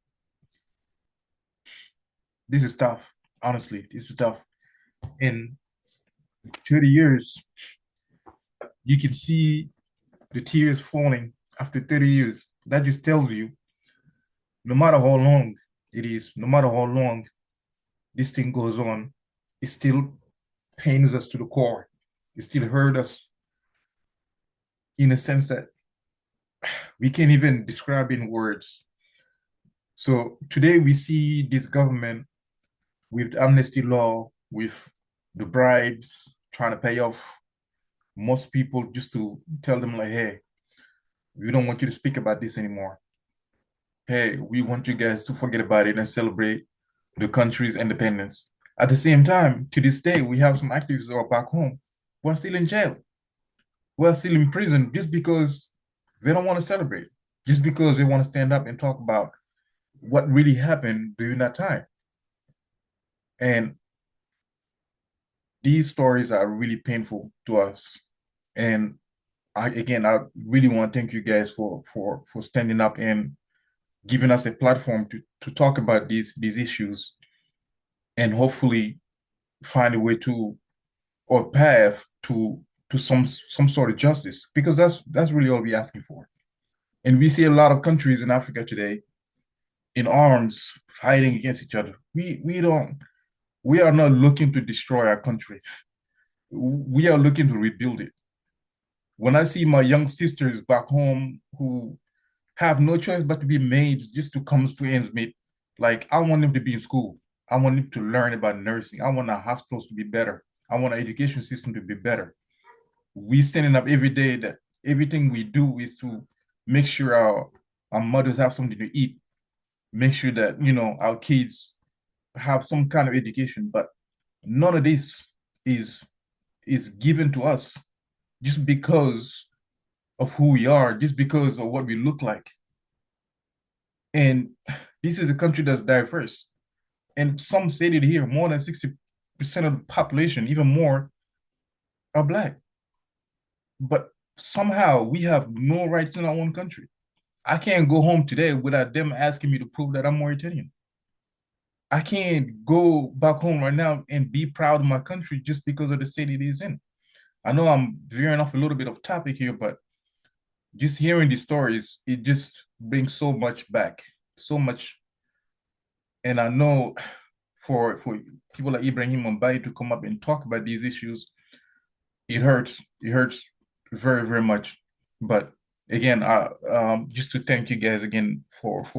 This is tough. Honestly, this is tough. In 30 years, you can see the tears falling after 30 years. That just tells you, no matter how long it is, no matter how long this thing goes on, it still pains us to the core. It still hurts us in a sense that we can't even describe in words. So today we see this government with amnesty law, with the bribes, trying to pay off most people just to tell them like, hey, we don't want you to speak about this anymore. Hey, we want you guys to forget about it and celebrate the country's independence. At the same time, to this day, we have some activists who are back home who are still in jail, who are still in prison just because they don't want to celebrate, just because they want to stand up and talk about what really happened during that time. And these stories are really painful to us. And I really want to thank you guys for standing up and giving us a platform to talk about these issues and hopefully find a way to or path to some sort of justice, because that's really all we're asking for. And we see a lot of countries in Africa today in arms fighting against each other. We are not looking to destroy our country. We are looking to rebuild it. When I see my young sisters back home who have no choice but to be maids just to come to ends meet, like I want them to be in school. I want them to learn about nursing. I want our hospitals to be better. I want our education system to be better. We standing up every day that everything we do is to make sure our mothers have something to eat, make sure that our kids have some kind of education. But none of this is given to us just because of who we are, just because of what we look like. And this is a country that's diverse. And some stated here, more than 60% of the population, even more, are Black. But somehow we have no rights in our own country. I can't go home today without them asking me to prove that I'm Mauritanian. I can't go back home right now and be proud of my country just because of the state it is in. I know I'm veering off a little bit of topic here, but just hearing these stories, it just brings so much back, so much. And I know for people like Ibrahima and Beidy to come up and talk about these issues, it hurts. It hurts very, very much. But again, just to thank you guys again for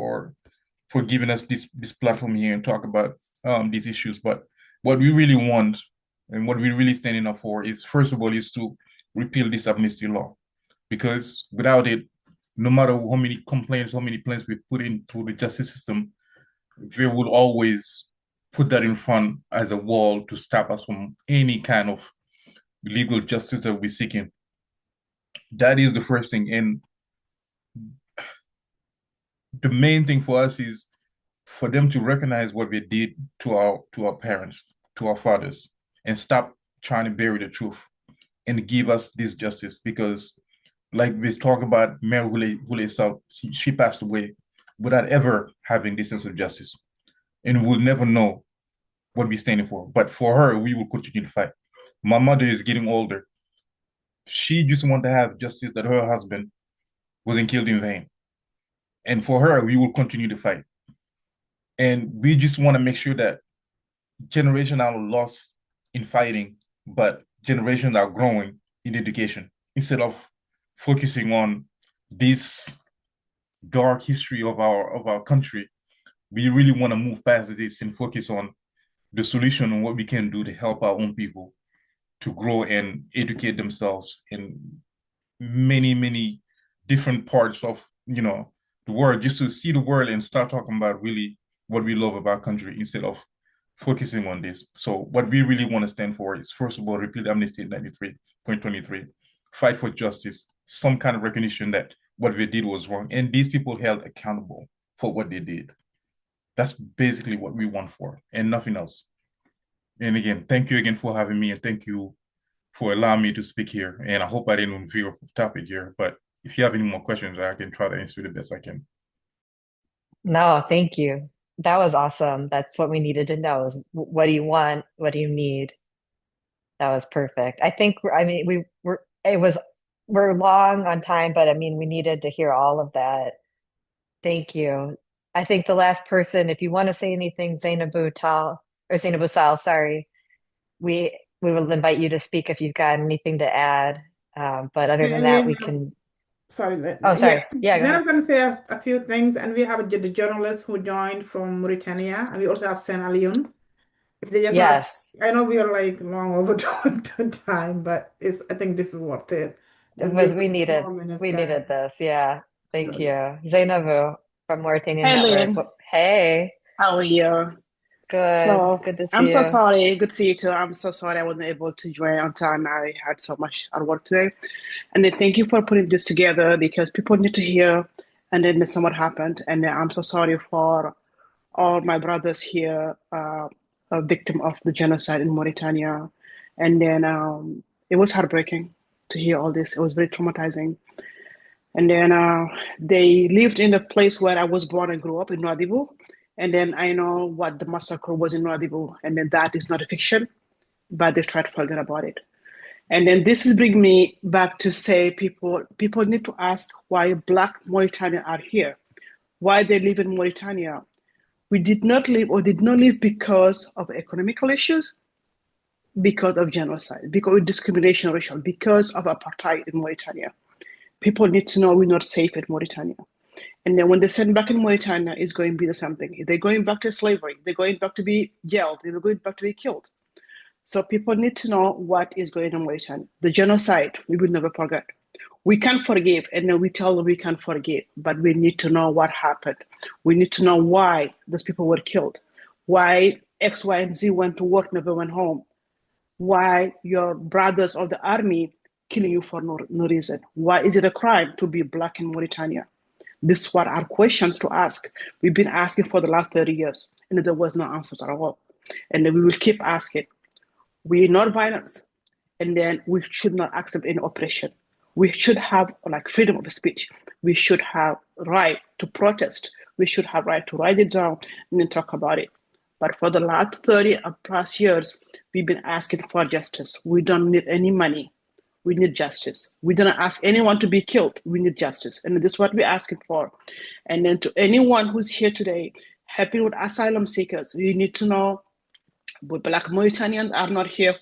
giving us this platform here and talk about these issues. But what we really want and what we're really standing up for is, first of all, is to repeal this amnesty law, because without it, no matter how many complaints, how many plans we put into the justice system, they will always put that in front as a wall to stop us from any kind of legal justice that we're seeking. That is the first thing. And the main thing for us is for them to recognize what they did to our parents, to our fathers, and stop trying to bury the truth and give us this justice. Because like we talk about Mary Houleye Sall, she passed away without ever having this sense of justice. And we'll never know what we're standing for. But for her, we will continue to fight. My mother is getting older. She just wanted to have justice that her husband wasn't killed in vain. And for her, we will continue to fight. And we just want to make sure that generations are lost in fighting, but generations are growing in education, instead of focusing on this dark history of our country. We really want to move past this and focus on the solution and what we can do to help our own people. to grow and educate themselves in many different parts of the world, just to see the world and start talking about really what we love about country instead of focusing on this. So what we really want to stand for is, first of all, repeal amnesty in 2023, fight for justice, some kind of recognition that what they did was wrong, and these people held accountable for what they did. That's basically what we want for, and nothing else. And again, thank you again for having me, and thank you for allowing me to speak here. And I hope I didn't veer off the topic here, but if you have any more questions, I can try to answer the best I can. No, thank you. That was awesome. That's what we needed to know is what do you want? What do you need? That was perfect. I think, I mean, we're long on time, but I mean, we needed to hear all of that. Thank you. I think the last person, if you want to say anything, Zeinabou Sall, sorry, we will invite you to speak if you've got anything to add. But other than that, we can. Sorry. Oh, sorry. Yeah, go Then ahead. I'm going to say a few things, and we have the journalists who joined from Mauritania, and we also have Saliou. If they just Yes. I know we are like long over time, but I think this is worth it. Just give We needed this. Yeah. Thank you. Zeinabou from Mauritanian Hey, Network. Lynn. Hey. How are you? Good. So Good to see I'm so you. sorry. Good to see you too. I'm so sorry I wasn't able to join on time. I had so much at work today. And then thank you for putting this together because people need to hear and then listen what happened. And then I'm so sorry for all my brothers here, a victim of the genocide in Mauritania. And then it was heartbreaking to hear all this. It was very traumatizing. And then they lived in the place where I was born and grew up in Nadhirou. And then I know what the massacre was in Nadhirou. And then that is not a fiction, but they try to forget about it. And then this is bringing me back to say people need to ask why Black Mauritanians are here, why they live in Mauritania. We did not live because of economical issues, because of genocide, because of discrimination, racial, because of apartheid in Mauritania. People need to know we're not safe in Mauritania. And then when they send back in Mauritania, it's going to be the same thing. They're going back to slavery. They're going back to be jailed. They're going back to be killed. So people need to know what is going on in Mauritania. The genocide, we will never forget. We can forgive, and then we tell them we can forgive, but we need to know what happened. We need to know why those people were killed, why X, Y, and Z went to work, never went home, why your brothers of the army killing you for no reason. Why is it a crime to be Black in Mauritania? This is what our questions to ask. We've been asking for the last 30 years, and there was no answers at all. And then we will keep asking. We are not violence, and then we should not accept any oppression. We should have like freedom of speech. We should have right to protest. We should have right to write it down and then talk about it. But for the last 30 plus years, we've been asking for justice. We don't need any money. We need justice. We don't ask anyone to be killed. We need justice. And this is what we're asking for. And then to anyone who's here today, helping with asylum seekers, you need to know Black Mauritanians are not here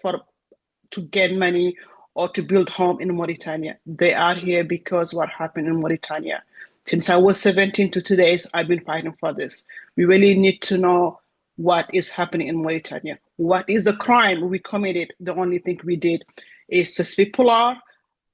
to get money or to build home in Mauritania. They are here because what happened in Mauritania. Since I was 17 to today, I've been fighting for this. We really need to know what is happening in Mauritania. What is the crime we committed? The only thing we did is to speak Pular,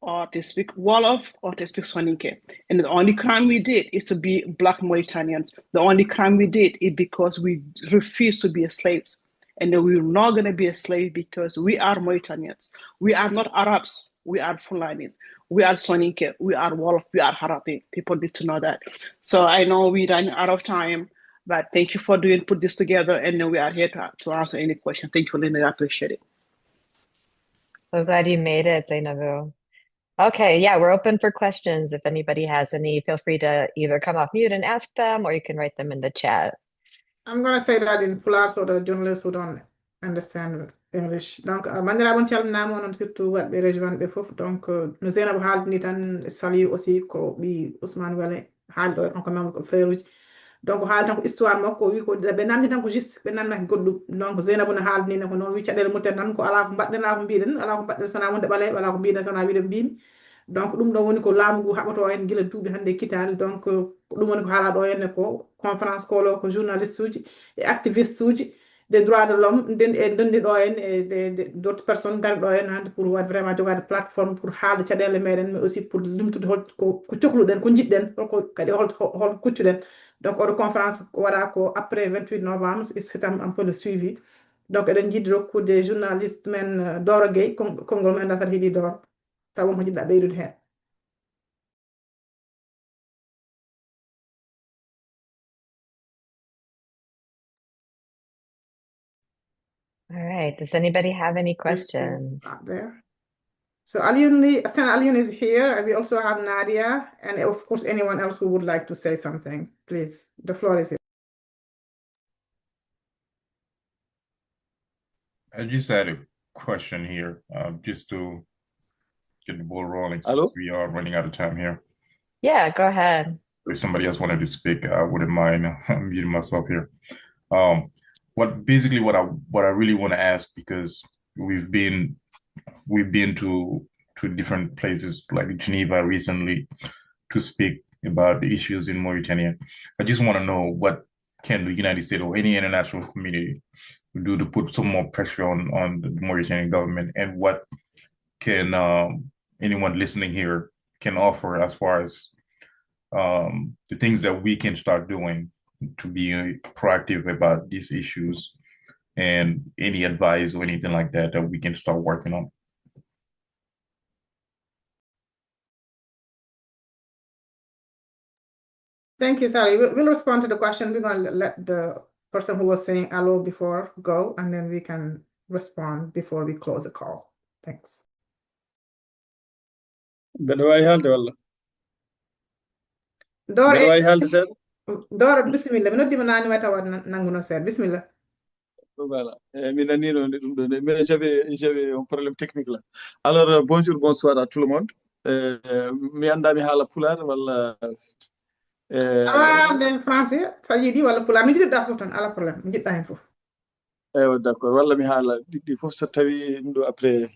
or to speak Wolof, or to speak Soninke. And the only crime we did is to be Black Mauritanians. The only crime we did is because we refused to be slaves. And we're not going to be a slave because we are Mauritanians. We are not Arabs. We are Fulanis. We are Soninke. We are Wolof. We are Harati. People need to know that. So I know we're running out of time, but thank you for put this together. And then we are here to answer any question. Thank you, Lynn. I appreciate it. So glad you made it, Zeinabou. Okay, yeah, we're open for questions. If anybody has any, feel free to either come off mute and ask them, or you can write them in the chat. I'm going to say that in Pular, so the journalists who don't understand English. Donc, bandiraɓe calminama onon surtout waɗɓe région ɓe fof. Donc, no Zeinabou haaldini tan Saliou aussi ko ɓi Ousmane Wele haalɗo on ko même ko frère uji. Donc haali tan ko histoire makko o wi ko ɓe namdi tan ko juste ɓe namdaki goɗɗum. Donc Zeinabou no haaldini ko noon wi caɗele mutten tan ko ala ko mbaɗɗen ala ko mbiɗen ala ko mbaɗɗen sona wonde ɓaleɓe ala ko mbiɗen sona wiɗen mbimi. Donc ɗum ɗon woni ko laamu ngu haɓoto en gila duuɓi hannde kitali. Donc ɗum woni ko haala ɗo henne ko conférence call o ko journaliste uji e activiste uji des droits de l'homme nden e donndi ɗo en e d'autres personnes ngari ɗo en hannde pour wat vraiment jogade plateforme pour haalde caɗeele meɗen mais aussi pour limtude ko cohluɗen ko jiɗɗen holko kadi hol kuccuɗen donc oɗo conférence waɗa ko après 28 novembre c'est un peu le suivi donc eɗen jiiɗi rokkude journaliste men Doro Gueye konngol men dasata heeɗi Doro taw wonko jiɗɗa ɓeydude heen. All right. Does anybody have any questions? Not there. So Alioune is here, and we also have Nadia, and of course anyone else who would like to say something, please. The floor is yours. I just had a question here, just to get the ball rolling Hello? since we are running out of time here. Yeah, go ahead. If somebody else wanted to speak, I wouldn't mind muting myself here. What I really want to ask, because we've been to different places like Geneva recently to speak about the issues in Mauritania. I just want to know, what can the United States or any international community do to put some more pressure on the Mauritanian government, and what can anyone listening here can offer as far as the things that we can start doing to be proactive about these issues, and any advice or anything like that that we can start working on. Thank you, Sally. We'll respond to the question. We're going to let the person who was saying hello before go, and then we can respond before we close the call. Thanks. Mbeɗa wawi haalde walla? Doro, Mbeɗa wawi haalde seeɗa? Doro, bisimilla. Mi noddima nani wata wat nanguno seeɗa. Bisimilla. Voilà. Mi nanino ɗum ɗo nde, mais j'avais un problème technique là. Alors, bonjour, bonsoir à tout le monde. Mi anda mi haala pulaar walla de français so yiɗi walla pulaar mi jiɗɗa fof tan ala probléme mi jiɗɗa hen fof. ewa d'accord, walla mi haala ɗiɗɗi fof so tawi ɗum ɗo après.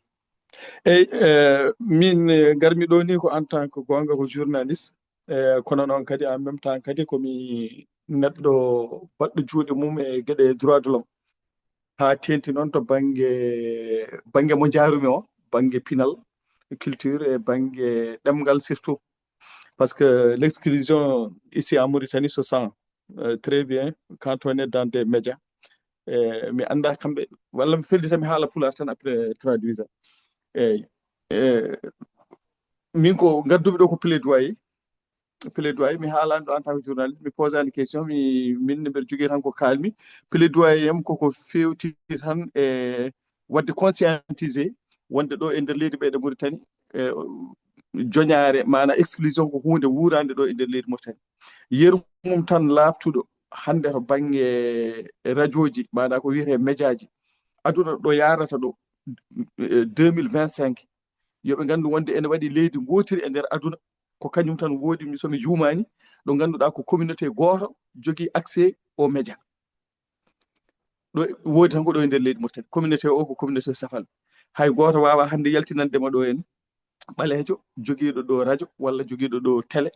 Eyi, min garmi ɗo ni ko en tant que gonga ko journaliste, kono noon kadi en même temps kadi komi neɗɗo baɗɗo juuɗe mum e gueɗe droit de l'homme, ha tenti noon to banggue mo jaarumi o, banggue pinal culture e banggue ɗemgal surtout, parce que l'exclusion ici en Mauritanie se sent très bien quand on est dans des médias. Mi anda kamɓe, walla mi feldita mi haala pulaar tan après traduisa. Eyi, min ko gadduɓe ɗo ko plaidoyer mi haalani ɗo en tant que journaliste, mi posani question, min mbeɗa jogui tan ko kalmi. Plaidoyer yam koko fewti tan e wadde conscientisé wonde ɗo e nder leydi meɗen Mauritanie, joñare mana exclusion ko hunde wurande ɗo e nder leydi Mauritanie. Yeru mum tan laftuɗo hande to banggue radio ji, maɗa ko wiyete média ji, aduna ɗo yarata ɗo 2025 yoɓe gandu wonde ene waɗi leydi gotiri e nder aduna ko kañum tan woodi, somi jumani, ɗo ganduɗa ko communauté goto jogui accès au média. ɗo woodi tan ko ɗo e nder leydi Mauritanie. Communauté o ko communauté safal, hay goto wawa hande yaltinandema ɗo en ɓalejo joguiɗo ɗo radio walla joguiɗo ɗo télé,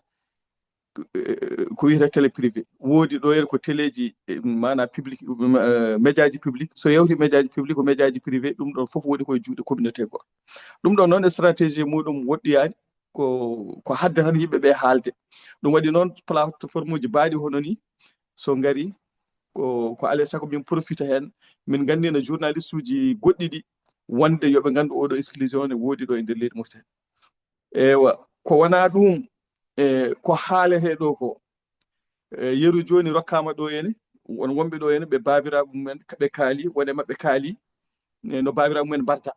ko wiyete télé privé. Woodi ɗo en ko téléji mana public, médiaji public. So yewti médiaji public ko médiaji privé, ɗum ɗon fof woni koye juuɗe communauté goto. ɗum ɗon noon stratégie muɗum woɗɗoyani ko hadde tan yimɓeɓe haalde. ɗum waɗi noon plateforme uji baaɗi hono ni so ngari ko alay saago min profita hen, min gandina journaliste uji goɗɗi ɗi wonde yoɓe gandu oɗo exclusion ne woodi ɗo e nder leydi Mauritanie. Ewa, ko wona ɗum ko haalete ɗo ko yeru joni rokkama ɗo ene, won wonɓe ɗo ene ɓe babiraɓe mumen ɓe kaali, wone mabɓe kaali no babiraɓe mumen mbarta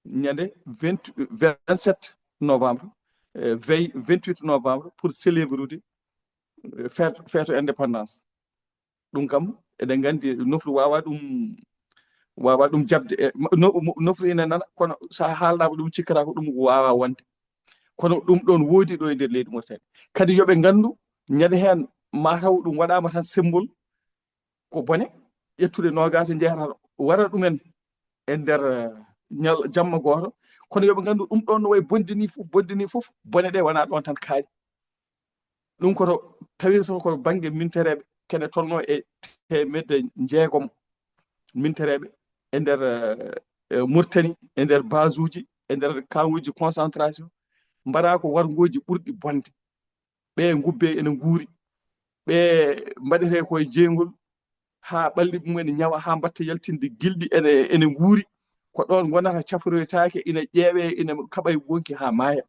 ñande 27 novembre, veille 28 novembre pour célébrer fête indépendance. ɗum kam eɗen gandi nofru wawa ɗum jabde, nofru ina nana, kono sa haalnama ɗum cikkata ko ɗum wawa wonde, kono ɗum ɗon woodi ɗo e nder leydi Mauritanie. Kadi yoɓe gandu ñande hen mataw ɗum waɗama tan symbole ko bone, ƴettude nogase jeeyata wara ɗumen e nder jamma goto, kono yoɓe gandu ɗum ɗon no way bondini fof bone ɗe wona ɗon tan kaari. ɗum koto tawirto koto banggue mintereɓe kene tolno e temedde jeegom mintereɓe e nder Mauritanie e nder base uji e nder kawuji concentration mbaɗa ko wargoji ɓurɗi bonde ɓe gubbe ene nguuri ɓe mbaɗete koye jeygol ha ɓalli mumen ñawa ha mbatta yaltinde gilɗi ene nguuri ko ɗon gonata cafroytake ina ƴeewe ina kaɓa e wonki ha maaya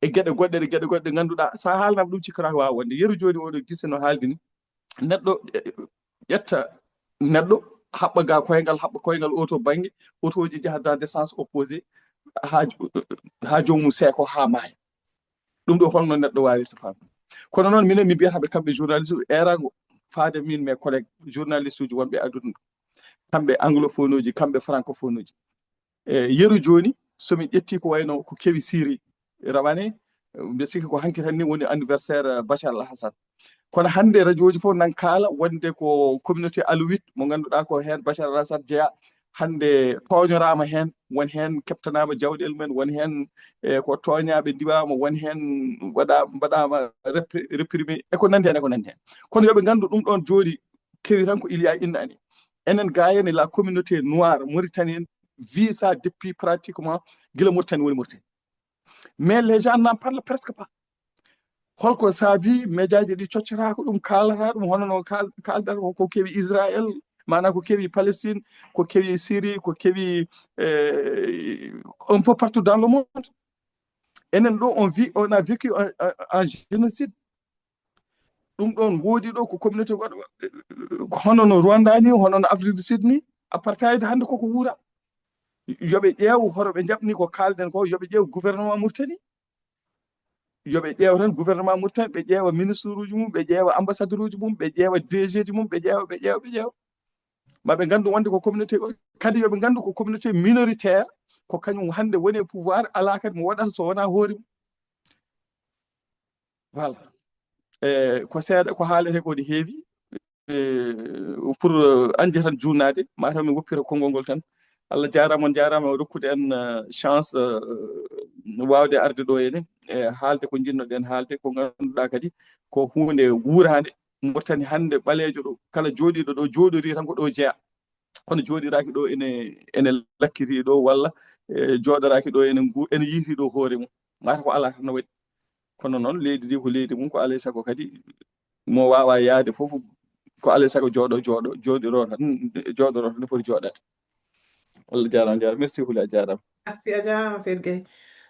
e gueɗe goɗɗe ɗe ganduɗa sa haalnama ɗum cikkata wawa wonde yeru joni oɗo Guisset no haaldi ni neɗɗo ƴetta neɗɗo haɓɓa ga koyngal haɓɓa koyngal auto banggue autoji jaha dans des sens opposé ha jomum seeko ha maaya ɗum ɗo holno neɗɗo wawirta famde kono noon minen mi mbiyataɓe kamɓe journaliste uji erago faade min mes collègues journaliste uji wonɓe aduna kamɓe anglophone uji kamɓe francophone uji yeru joni somi ƴetti ko wayno ko kewi Syrie rawane mbiɗa sikki ko hanki tan ni woni anniversaire Bachar al-Assad kono hande radio ji fof nan kaala wonde ko communauté alawite mo ganduɗa ko hen Bachar al-Assad jeeya hande toñorama hen won hen keptanama jawɗele men won hen ko toñaɓe ndiwama won hen mbaɗama réprimé e ko nandi hen kono yoɓe gandu ɗum ɗon joni kewi tan ko il y a une année enen gayene la communauté noire mauritanienne vit ça depuis pratiquement guila Mauritanie woni Mauritanie mais les gens n'en parlent presque pas holko saabi médiaji ɗi coccata ko ɗum kalata ɗum hono no kaldata ko kewi Israël mana ko kewi Palestine ko kewi Syrie ko kewi un peu partout dans le monde enen ɗo on a vécu un génocide ɗum ɗon woodi ɗo ko communauté goɗɗo hono no Rwanda ni hono no Afrique du Sud ni apartheid hande koko wuura yoɓe ƴeew horo ɓe jaɓni ko kalden ko yoɓe ƴeew gouvernement Mauritanie yoɓe ƴeew tan gouvernement Mauritanie ɓe ƴeewa ministre uji mum ɓe ƴeewa ambassadeur uji mum ɓe ƴeewa DG ji mum ɓe ƴeewa maɓe gandu wonde ko communauté o kadi yoɓe gandu ko communauté minoritaire ko kañum hande woni e pouvoir ala kadi mo waɗata so wona hoore mum voilà ko seeɗa ko haalete ko ne heewi pour anje tan junnade mataw mi woppira konngol ngol tan Allah jarama on jarama o rokkude en chance wawde arde ɗo henne e haalde ko jinnoɗen haalde ko ganduɗa kadi ko hunde wuurande Mauritanie hande ɓalejo ɗo kala jooɗiɗo ɗo jooɗori tan ko ɗo jeeya kono jooɗiraki ɗo ene lakkiri ɗo walla jooɗoraki ɗo ene yiiti ɗo hoore mum mata ko ala tan no waɗi kono noon leydi ndi ko leydi mum ko alay saago kadi mo wawa yaade fof ko alay saago jooɗoro tan no foti jooɗade Allah jarama merci Houleye jarama. Merci, Ajahn Sergey.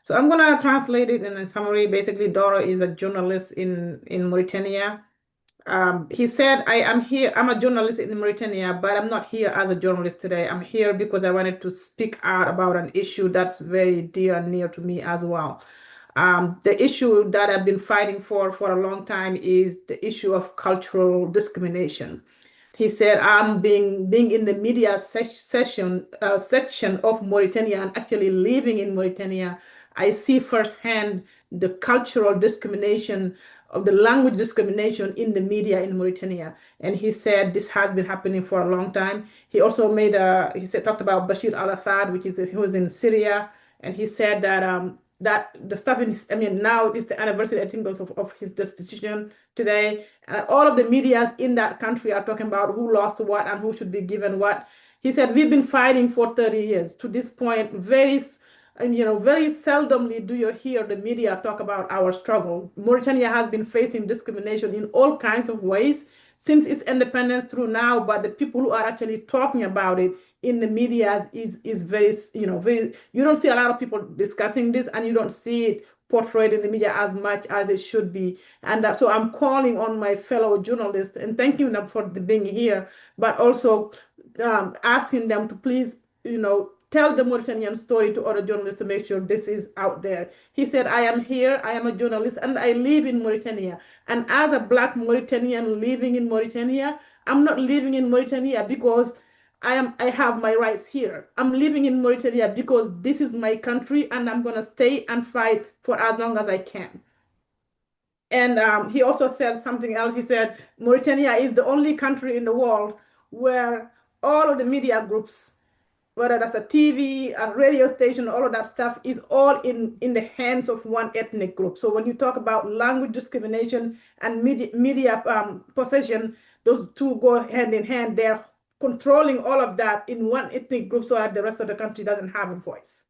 So I'm going to translate it in a summary. Basically, Doro is a journalist in Mauritania. He said, I am here, I'm a journalist in Mauritania, but I'm not here as a journalist today. I'm here because I wanted to speak out about an issue that's very dear and near to me as well. The issue that I've been fighting for a long time is the issue of cultural discrimination. He said, I'm being in the media section of Mauritania and actually living in Mauritania. I see firsthand the cultural discrimination of the language discrimination in the media in Mauritania. And he said this has been happening for a long time. He also talked about Bashir al-Assad, who was in Syria. And he said that that the stuff now is the anniversary, I think, of his decision today. And all of the medias in that country are talking about who lost what and who should be given what. He said, we've been fighting for 30 years. To this point, very seldomly do you hear the media talk about our struggle. Mauritania has been facing discrimination in all kinds of ways since its independence through now, but the people who are actually talking about it in the media is very, you don't see a lot of people discussing this, and you don't see it portrayed in the media as much as it should be. And so I'm calling on my fellow journalists and thanking them for being here, but also asking them to please, tell the Mauritanian story to other journalists to make sure this is out there. He said, I am here, I am a journalist, and I live in Mauritania. And as a Black Mauritanian living in Mauritania, I'm not living in Mauritania because I have my rights here. I'm living in Mauritania because this is my country, and I'm going to stay and fight for as long as I can. And he also said something else. He said, Mauritania is the only country in the world where all of the media groups, whether that's a TV, a radio station, all of that stuff is all in the hands of one ethnic group. So when you talk about language discrimination and media possession, those two go hand in hand. They're controlling all of that in one ethnic group so that the rest of the country doesn't have a voice.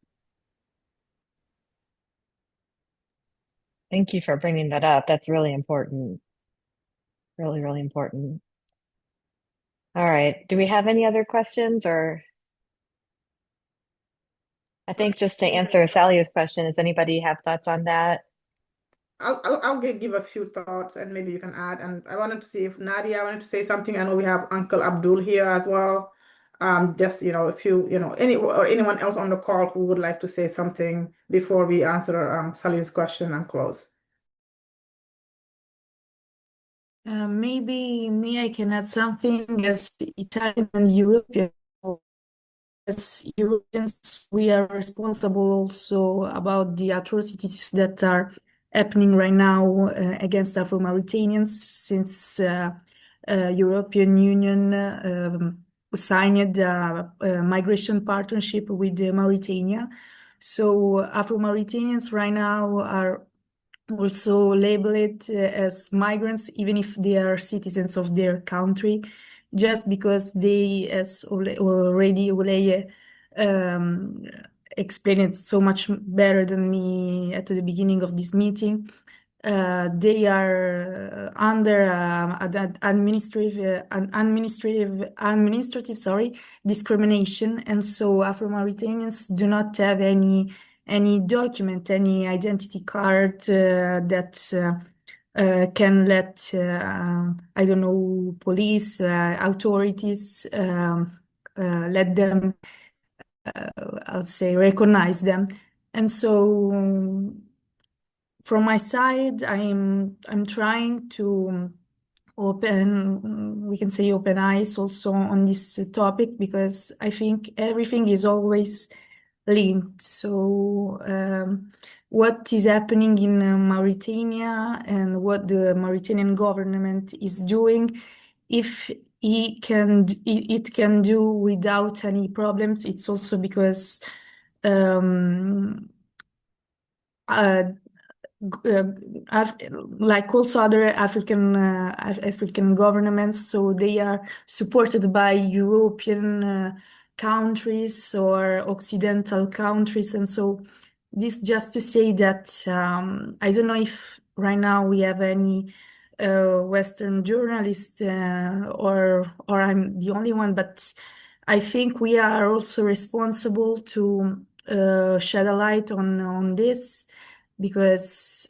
Thank you for bringing that up. That's really important. Really, really important. All right. Do we have any other questions, or I think just to answer Saliou's question, does anybody have thoughts on that? I'll give a few thoughts and maybe you can add. And I wanted to see if Nadia wanted to say something. I know we have Uncle Abdul here as well. Just, if you, anyone else on the call who would like to say something before we answer Saliou's question and close. Maybe I can add something as Italian and European. As Europeans, we are responsible also about the atrocities that are happening right now against Afro-Mauritanians since European Union signed a migration partnership with Mauritania. So Afro-Mauritanians right now are also labeled as migrants, even if they are citizens of their country, just because they, as already Wele explained it so much better than me at the beginning of this meeting. They are under an administrative discrimination, and so Afro-Mauritanians do not have any document, any identity card that can let I don't know, police authorities let them I would say recognize them. And so from my side, I'm trying to we can say open eyes also on this topic, because I think everything is always linked. So what is happening in Mauritania and what the Mauritanian government is doing, if it can do without any problems, it's also because like also other African governments, so they are supported by European countries or Occidental countries, and so this just to say that I don't know if right now we have any Western journalist or I'm the only one, but I think we are also responsible to shed a light on this, because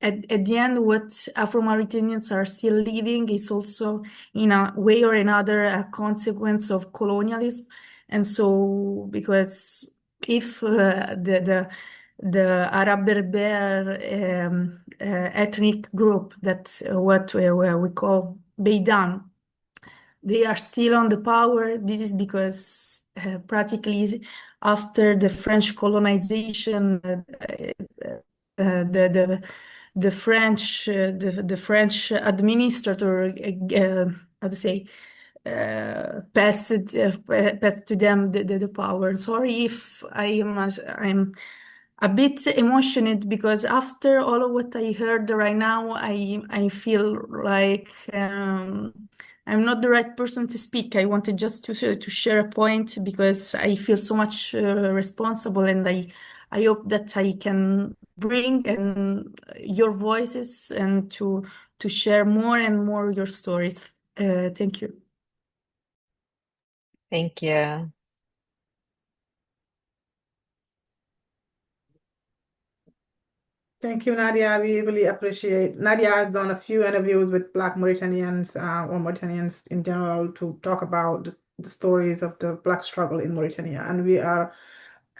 at the end, what Afro-Mauritanians are still living is also, in a way or another, a consequence of colonialism. And so, because if the Arab Berber ethnic group, that what we call Beidan, they are still on the power, this is because practically after the French colonization, the French administrator, how to say, passed to them the power. Sorry if I'm a bit emotional, because after all of what I heard right now, I feel like I'm not the right person to speak. I wanted just to share a point, because I feel so much responsible, and I hope that I can bring your voices and to share more and more your stories. Thank you. Thank you. Thank you, Nadia. We really appreciate. Nadia has done a few interviews with Black Mauritanians or Mauritanians in general to talk about the stories of the Black struggle in Mauritania, and we are.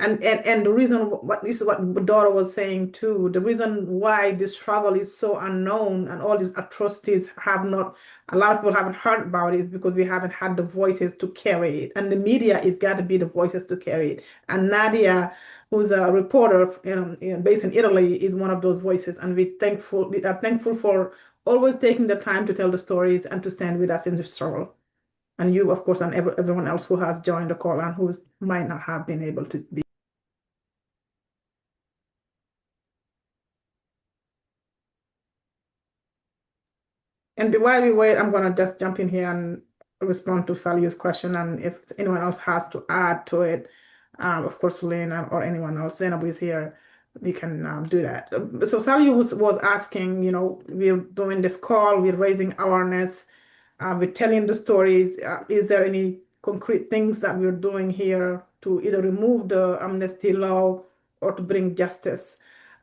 And the reason, this is what Dora was saying too, the reason why this struggle is so unknown and all these atrocities a lot of people haven't heard about it, is because we haven't had the voices to carry it. And the media is got to be the voices to carry it. And Nadia, who's a reporter based in Italy, is one of those voices. And we are thankful for always taking the time to tell the stories and to stand with us in the struggle. And you, of course, and everyone else who has joined the call and who might not have been able to be. And while we wait, I'm gonna just jump in here and respond to Salyou's question, and if anyone else has to add to it, of course, Lynn or anyone else, Zeinabou is here, we can do that. So Saliou was asking, we're doing this call, we're raising awareness, we're telling the stories. Is there any concrete things that we're doing here to either remove the amnesty law or to bring justice?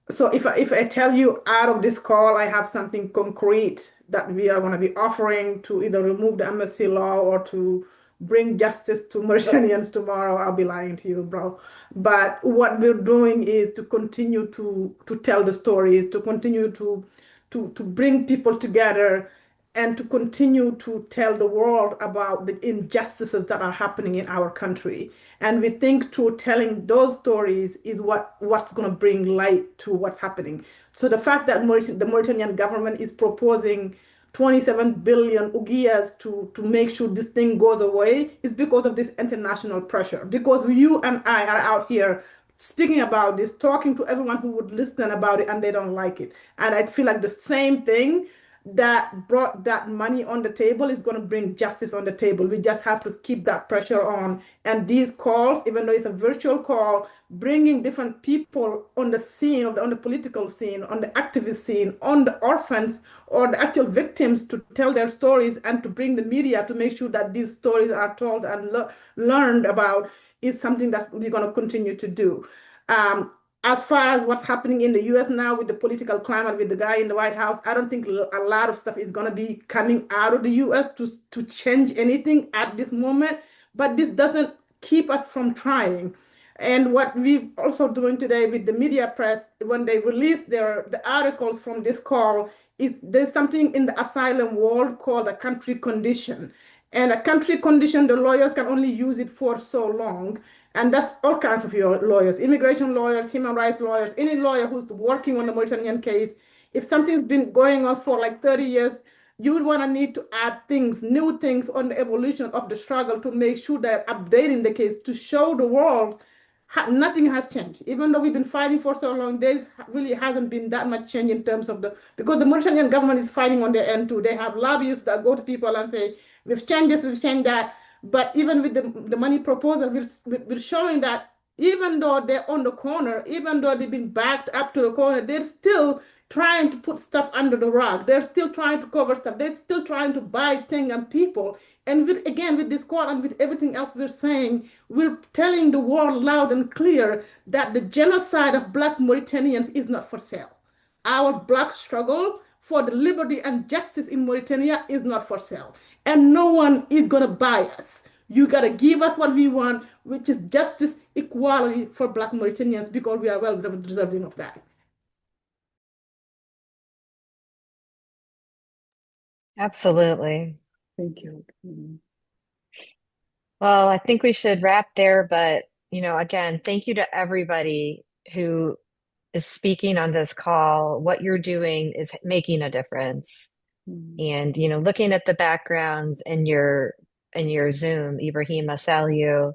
So if I tell you out of this call, I have something concrete that we are going to be offering to either remove the amnesty law or to bring justice to Mauritanians tomorrow, I'll be lying to you, bro. But what we're doing is to continue to tell the stories, to continue to bring people together, and to continue to tell the world about the injustices that are happening in our country. And we think through telling those stories is what's going to bring light to what's happening. So the fact that the Mauritanian government is proposing 27 billion UGIAs to make sure this thing goes away is because of this international pressure. Because you and I are out here speaking about this, talking to everyone who would listen about it, and they don't like it. And I feel like the same thing that brought that money on the table is going to bring justice on the table. We just have to keep that pressure on. And these calls, even though it's a virtual call, bringing different people on the scene, on the political scene, on the activist scene, on the orphans or the actual victims to tell their stories, and to bring the media to make sure that these stories are told and learned about, is something that we're going to continue to do. As far as what's happening in the US now with the political climate, with the guy in the White House, I don't think a lot of stuff is going to be coming out of the US to change anything at this moment. But this doesn't keep us from trying. And what we're also doing today with the media press, when they release the articles from this call, is there's something in the asylum world called a country condition. And a country condition, the lawyers can only use it for so long. And that's all kinds of your lawyers, immigration lawyers, human rights lawyers, any lawyer who's working on the Mauritanian case. If something's been going on for like 30 years, you would want to need to add things, new things on the evolution of the struggle to make sure that updating the case to show the world nothing has changed. Even though we've been fighting for so long, there really hasn't been that much change in terms of because the Mauritanian government is fighting on their end too. They have lobbyists that go to people and say, we've changed this, we've changed that. But even with the money proposal, we're showing that even though they're on the corner, even though they've been backed up to the corner, they're still trying to put stuff under the rug. They're still trying to cover stuff. They're still trying to buy things and people. And again, with this call and with everything else we're saying, we're telling the world loud and clear that the genocide of Black Mauritanians is not for sale. Our Black struggle for the liberty and justice in Mauritania is not for sale. And no one is going to buy us. You got to give us what we want, which is justice, equality for Black Mauritanians, because we are well deserving of that. Absolutely. Thank you. Well, I think we should wrap there, but again, thank you to everybody who is speaking on this call. What you're doing is making a difference. And looking at the backgrounds in your Zoom, Ibrahima, Saliou,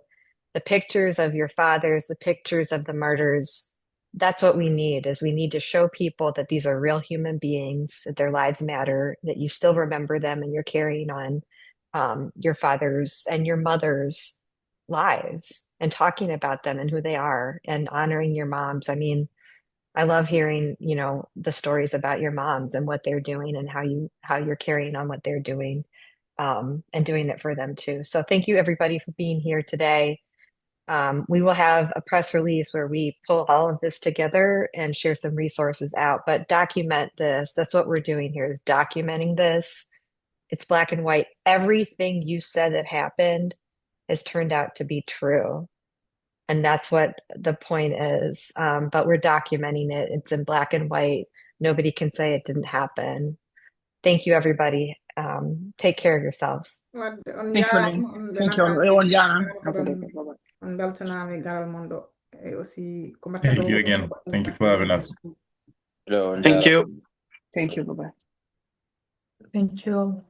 the pictures of your fathers, the pictures of the martyrs, that's what we need. Is we need to show people that these are real human beings, that their lives matter, that you still remember them, and you're carrying on your fathers and your mothers' lives, and talking about them and who they are, and honoring your moms. I mean, I love hearing, the stories about your moms and what they're doing, and how you're carrying on what they're doing, and doing it for them too. So thank you everybody for being here today. We will have a press release where we pull all of this together and share some resources out, but document this. That's what we're doing here, is documenting this. It's black and white. Everything you said that happened has turned out to be true. And that's what the point is. But we're documenting it. It's in black and white. Nobody can say it didn't happen. Thank you, everybody. Take care of yourselves. Thank you, Lynn. Thank you. Thank you again. Thank you for having us. Thank you. Thank you. Bye-bye. Thank you.